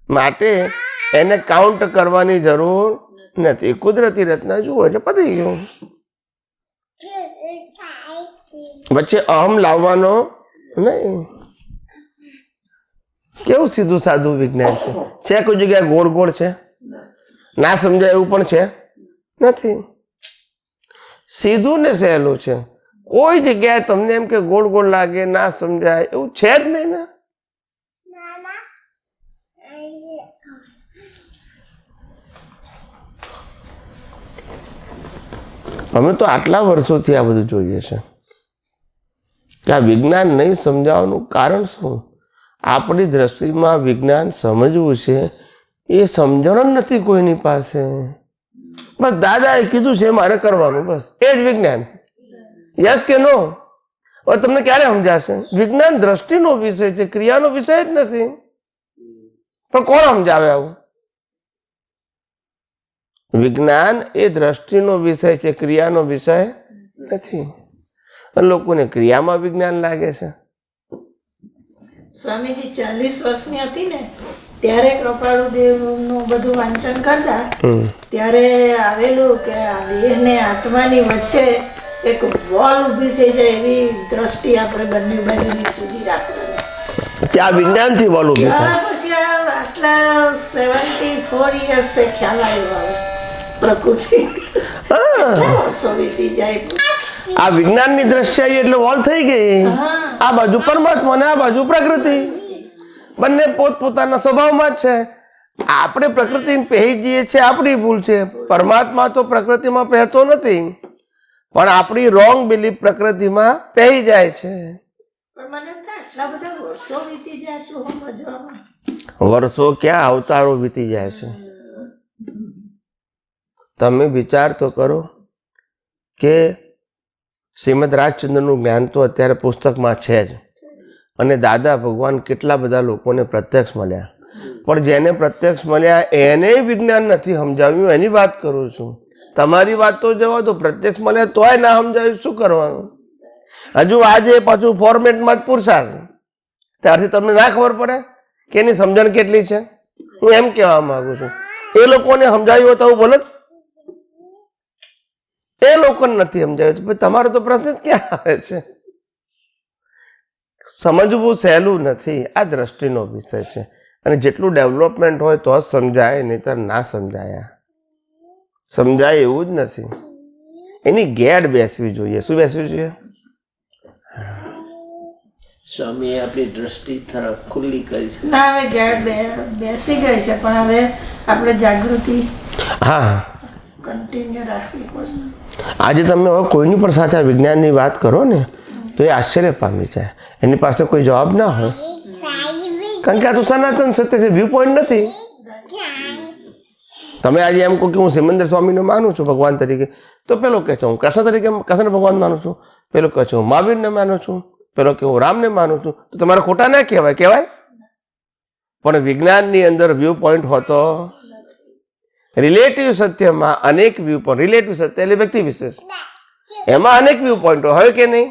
માટે એને કાઉન્ટ કરવાની જરૂર નથી. કુદરતી રચના જુઓ એટલે પતી ગયું. વચ્ચે અહમ લાવવાનો નહીં. કેવું સીધું સાદું વિજ્ઞાન છે. કોઈ જગ્યાએ ગોળ ગોળ છે? ના સમજાય એવું પણ છે? નથી. સીધું ને સહેલું છે. કોઈ જગ્યાએ તમને એમ કે ગોળ ગોળ લાગે, ના સમજાય એવું છે જ નહીં ને. અમે તો આટલા વર્ષોથી આ બધું જોઈએ છે કે આ વિજ્ઞાન નહીં સમજાવવાનું કારણ શું? આપણી દ્રષ્ટિમાં વિજ્ઞાન સમજવું છે એ સમજણ જ નથી કોઈની પાસે. બસ દાદાએ કીધું છે મારે કરવાનું, બસ એ જ વિજ્ઞાન. યસ કે નો? હવે તમને ક્યારે સમજાશે? વિજ્ઞાન દ્રષ્ટિનો વિષય છે, ક્રિયાનો વિષય જ નથી. પણ કોણ સમજાવે આવું? વિજ્ઞાન એ દ્રષ્ટિનો વિષય છે, ક્રિયાનો વિષય નથી. લોકોને ક્રિયામાં વિજ્ઞાન લાગે છે. સ્વામીજી 40 વર્ષની હતી ને ત્યારે કૃપાળુદેવનું બધું વાંચન કરતા, ત્યારે આવેલું કે આ દેહ ને આત્માની વચ્ચે એક વોલ ઊભી થઈ જાય એવી દ્રષ્ટિ આપણે બંને બાજુની જુદી રાખવાની. ત્યાં વિજ્ઞાનથી વોલ ઊભી થાય. પછી આટલા 74 યર્સે ખ્યાલ આવ્યો હવે પ્રકૃતિ વર્ષો વીતી જાય. આ વિજ્ઞાનની દ્રષ્ટિ આવી એટલે વોલ થઈ ગઈ. આ બાજુ પરમાત્મા ને આ બાજુ પ્રકૃતિ, બંને પોતપોતાના સ્વભાવમાં જ છે. આપણે પ્રકૃતિને પહેરી જઈએ છીએ, આપણી ભૂલ છે. પરમાત્મા તો પ્રકૃતિમાં પહેરતો નથી, પણ આપણી રોંગ બિલીફ પ્રકૃતિમાં પહેરી જાય છે. પણ મને આટલા બધા વર્ષો વીતી જાય આટલું સમજવામાં. વર્ષો ક્યાં, અવતારો વીતી જાય છે. તમે વિચાર તો કરો કે શ્રીમદ રાજચંદ્રનું જ્ઞાન તો અત્યારે પુસ્તકમાં છે જ, અને દાદા ભગવાન કેટલા બધા લોકોને પ્રત્યક્ષ મળ્યા, પણ જેને પ્રત્યક્ષ મળ્યા એને વિજ્ઞાન નથી સમજાવ્યું. એની વાત કરું છું. તમારી વાત તો જવા દો, પ્રત્યક્ષ મળ્યા તોય ના સમજાવ્યું, શું કરવાનું? હજુ આજે પાછું ફોર્મેટમાં જ પુરુષાર્થ. ત્યારથી તમને ના ખબર પડે કે એની સમજણ કેટલી છે. હું એમ કહેવા માંગુ છું, એ લોકોને સમજાવ્યું તો બોલો, એ લોકોને નથી સમજાવ્યું તો તમારો તો પ્રશ્ન જ ક્યાં આવે છે? સમજવું સહેલું નથી. આ દ્રષ્ટિનો વિષય છે, અને જેટલું ડેવલપમેન્ટ હોય તો જ સમજાય, નહીતર ના સમજાયા. સમજાય એવું જ નથી. એની ગેડ બેસવી જોઈએ. શું બેસવી જોઈએ? સ્વામી આપણી દ્રષ્ટિ તરફ ખુલ્લી કરી છે. ના, હવે ગેડ બેસી ગઈ છે, પણ હવે આપણે જાગૃતિ હા કન્ટિન્યુ રાખવી પડશે. આજે તમે હવે કોઈની પણ સાથે આ વિજ્ઞાનની વાત કરો ને તો એ આશ્ચર્ય પામી જાય. એની પાસે કોઈ જવાબ ના હોય, કારણ કે આ તો સનાતન સત્ય છે, વ્યૂ પોઈન્ટ નથી. તમે આજે એમ કહો કે હું સિમંદર સ્વામીને માનું છું ભગવાન તરીકે, તો પેલો કહે છે હું કૃષ્ણ તરીકે કૃષ્ણ ભગવાન માનું છું, પેલો કહે છે હું મહાવીરને માનું છું, પેલો કે હું રામને માનું છું. તો તમારે ખોટા ના કહેવાય? કહેવાય. પણ વિજ્ઞાનની અંદર વ્યૂ પોઈન્ટ હોતો, રિલેટિવ સત્યમાં અનેક વ્યૂ પોઈન્ટ. રિલેટિવ સત્ય એટલે વ્યક્તિ વિશેષ, એમાં અનેક વ્યૂ પોઈન્ટો હોય કે નહીં?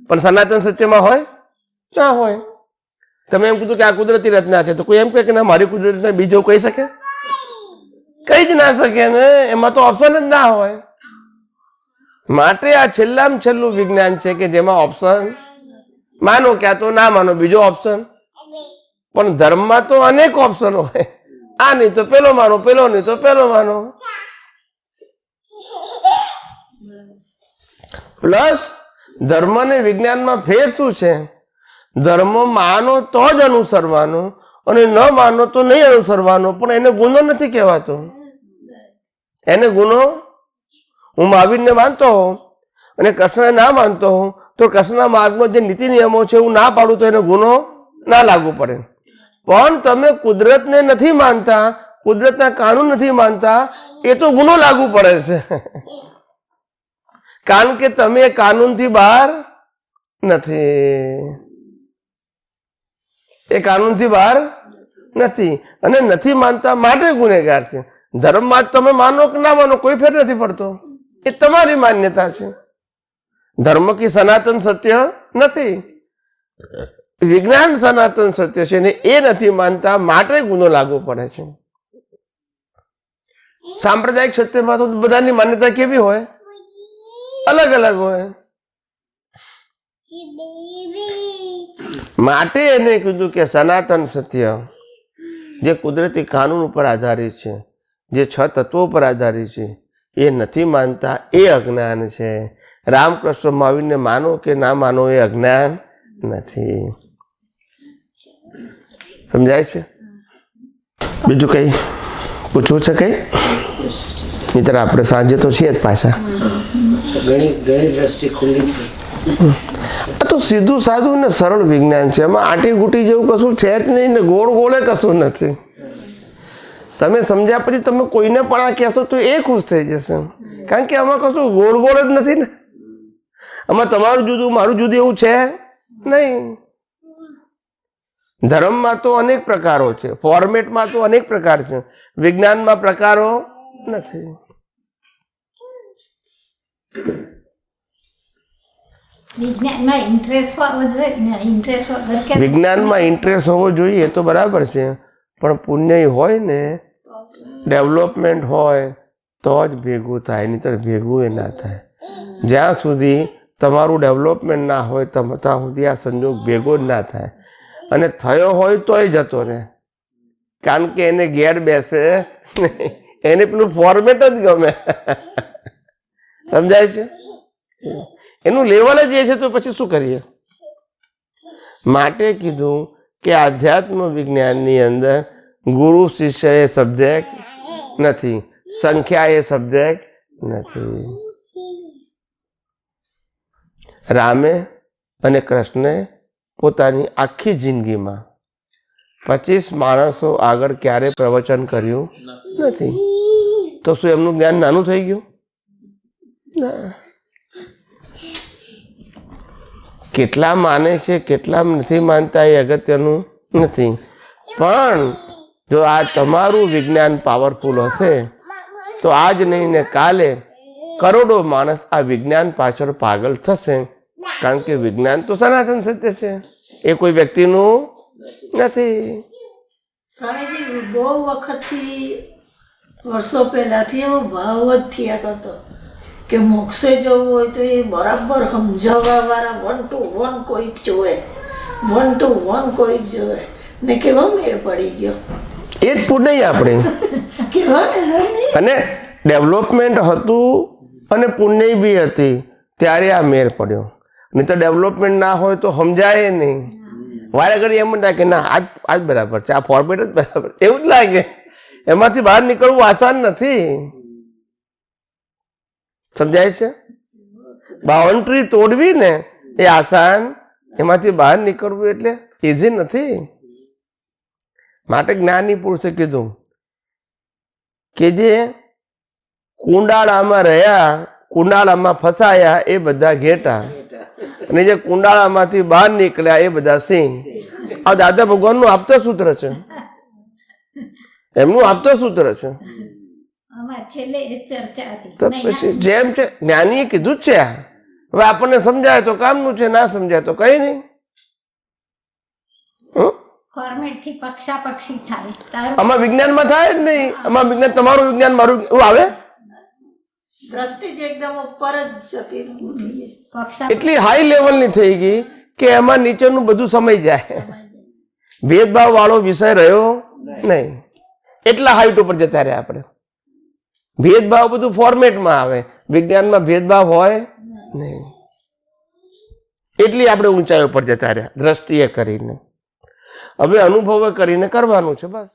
પણ સનાતન સત્યમાં હોય ના હોય. તમે એમ કીધું કે આ કુદરતી રચના છે, તો કોઈ એમ કહે કે ના મારી કુદરતી રચના બીજો કહી શકે? કઈ જ ના શકે ને. એમાં તો ઓપ્શન જ ના હોય. માટે આ છેલ્લામાં છેલ્લું વિજ્ઞાન છે કે જેમાં ઓપ્શન માનો ક્યાં તો ના માનો, બીજો ઓપ્શન. પણ ધર્મમાં તો અનેક ઓપ્શન હોય. આ નહીં તો પેલો માનો, પેલો નહીં તો પેલો માનો. પ્લસ ધર્મ ને વિજ્ઞાનમાં ફેર શું છે? ધર્મ માનો તો જ અનુસરવાનો અને ન માનો તો નહીં અનુસરવાનો, પણ એને ગુનો નથી કહેવાતો. એને ગુનો, હું મહાવીરને માનતો હોઉં અને કૃષ્ણને ના માનતો હોઉં તો કૃષ્ણના માર્ગનો જે નીતિ નિયમો છે હું ના પાડું તો એને ગુનો ના લાગુ પડે. પણ તમે કુદરતને નથી માનતા, કુદરતના કાનૂન નથી માનતા, એ તો ગુનો લાગુ પડે છે. કારણ કે તમે કાનૂનથી બહાર નથી, એ કાનૂનથી બહાર નથી અને નથી માનતા માટે ગુનેગાર છે. ધર્મમાં તમે માનો કે ના માનો કોઈ ફેર નથી પડતો, એ તમારી માન્યતા છે. ધર્મ કી સનાતન સત્ય નથી, વિજ્ઞાન સનાતન સત્ય છે ને એ નથી માનતા માટે ગુનો લાગુ પડે છે. સાંપ્રદાયિક સત્યમાં તો બધાની માન્યતા કેવી હોય? અલગ અલગ હોય. માટે એને કીધું કે સનાતન સત્ય જે કુદરતી કાનૂન ઉપર આધારિત છે, જે 6 તત્વો પર આધારિત છે, એ નથી માનતા, એ અજ્ઞાન છે. રામકૃષ્ણ મહાવીરને માનો કે ના માનો એ અજ્ઞાન નથી. સમજાય છે? બીજું કઈ પૂછવું છે? કઈ મિત્ર આપણે સાંજે તો છીએ જ પાછા. ઘણી દ્રષ્ટિ ખુલ્લી છે. આ તો સીધું સાદું ને સરળ વિજ્ઞાન છે. એમાં આંટી ગુટી જેવું કશું છે જ નહીં ને ગોળ ગોળે કશું નથી. તમે સમજ્યા પછી તમે કોઈને પણ આ કહેશો તો એ ખુશ થઈ જશે. કારણ કે આમાં કશું ગોળ ગોળ જ નથી ને. આમાં તમારું જુદું મારું જુદું એવું છે નહીં. ધર્મમાં તો અનેક પ્રકારો છે, ફોર્મેટમાં તો અનેક પ્રકાર છે, વિજ્ઞાનમાં પ્રકારો નથી. વિજ્ઞાનમાં ઇન્ટરેસ્ટ હોવો જોઈએ ને, ઇન્ટરેસ્ટ વગર કે વિજ્ઞાનમાં ઇન્ટરેસ્ટ હોવો જોઈએ એ તો બરાબર છે, પણ પુણ્ય હોય ને, ડેવલપમેન્ટ હોય તો જ ભેગું થાય, નહીંતર ભેગું એ ના થાય. જ્યાં સુધી તમારું ડેવલપમેન્ટ ના હોય ત્યાં સુધી આ સંજોગ ભેગો જ ના થાય. અને થયો હોય તોય જતો રહે, કારણ કે એને ઘેર બેસે એને પેલું ફોર્મેટ જ ગમે. સમજાય છે? એનું લેવલ જ એ છે તો પછી શું કરીએ? માટે કીધું કે આધ્યાત્મ વિજ્ઞાનની અંદર ગુરુ શિષ્ય એ સબ્જેક્ટ નથી, સંખ્યા એ સબ્જેક્ટ નથી. રામે અને કૃષ્ણે પોતાની આખી જિંદગીમાં 25 માણસો આગળ ક્યારે પ્રવચન કર્યું નથી. તો શું એમનું જ્ઞાન નાનું થઈ ગયું? ના. કેટલા માને છે, કેટલા નથી માનતા એ અગત્યનું નથી. પણ જો આ તમારું વિજ્ઞાન પાવરફુલ હશે તો આજ નહીં ને કાલે કરોડો માણસ આ વિજ્ઞાન પાછળ પાગલ થશે. કારણ કે વિજ્ઞાન તો સનાતન સત્ય છે, એ કોઈ વ્યક્તિનું નથી. સ્વામીજી બહુ વખતથી વર્ષો પહેલાથી એવો ભાવ જ થયા કરતો કે મોક્ષે જવું હોય તો એ બરાબર સમજાવવા વાળા 1 to 1 કોઈક જોવે, 1 to 1 કોઈક જોવે ને કેવો મેળ પડી ગયો. એ જ પુણ્ય આપણે. કેવા અને ડેવલપમેન્ટ હતું અને પુણ્ય બી હતી ત્યારે આ મેળ પડ્યો. નહીં તો ડેવલપમેન્ટ ના હોય તો સમજાય નહીં. વારે ઘડી એમ ના કે ના આજ બરાબર છે, આ ફોર્મેટ જ બરાબર, એવું જ લાગે. એમાંથી બહાર નીકળવું આસાન નથી. સમજાય છે? બાઉન્ડ્રી તોડવી ને એ આસાન, એમાંથી બહાર નીકળવું એટલે ઇઝી નથી. માટે જ્ઞાની પુરુષે કીધું કે જે કુંડાળામાં રહ્યા, કુંડાળામાં ફસાયા એ બધા ઘેટા, અને જે કુંડાળામાંથી બહાર નીકળ્યા એ બધા સિંહ. આ દાદા ભગવાનનું આપતા સૂત્ર છે, એમનું આપતા સૂત્ર છે. છેલ્લે એ ચર્ચા હતી. તો પછી જેમ છે જ્ઞાનીએ કીધું જ છે. હવે આપણને સમજાય તો કામનું છે, ના સમજાય તો કઈ નહીં. ફોર્મેટ થી પક્ષાપક્ષી થાય. આમાં વિજ્ઞાનમાં થાય જ નહીં. આમાં વિજ્ઞાન તમારું વિજ્ઞાન મારું એવું આવે. દ્રષ્ટિ જ એકદમ ઉપર જ જતી ઉઠી. એટલી હાઈ લેવલની થઈ ગઈ કે એમાં નીચેનું બધું સમય જાય. ભેદભાવ વાળો વિષય રહ્યો નહીં. એટલા હાઈટ ઉપર જતા રહ્યા આપણે. ભેદભાવ બધું ફોર્મેટમાં આવે, વિજ્ઞાનમાં ભેદભાવ હોય નહીં. એટલી આપણે ઊંચાઈ ઉપર જતા રહ્યા દ્રષ્ટિએ કરીને. હવે અનુભવ કરીને કરવાનું છે બસ.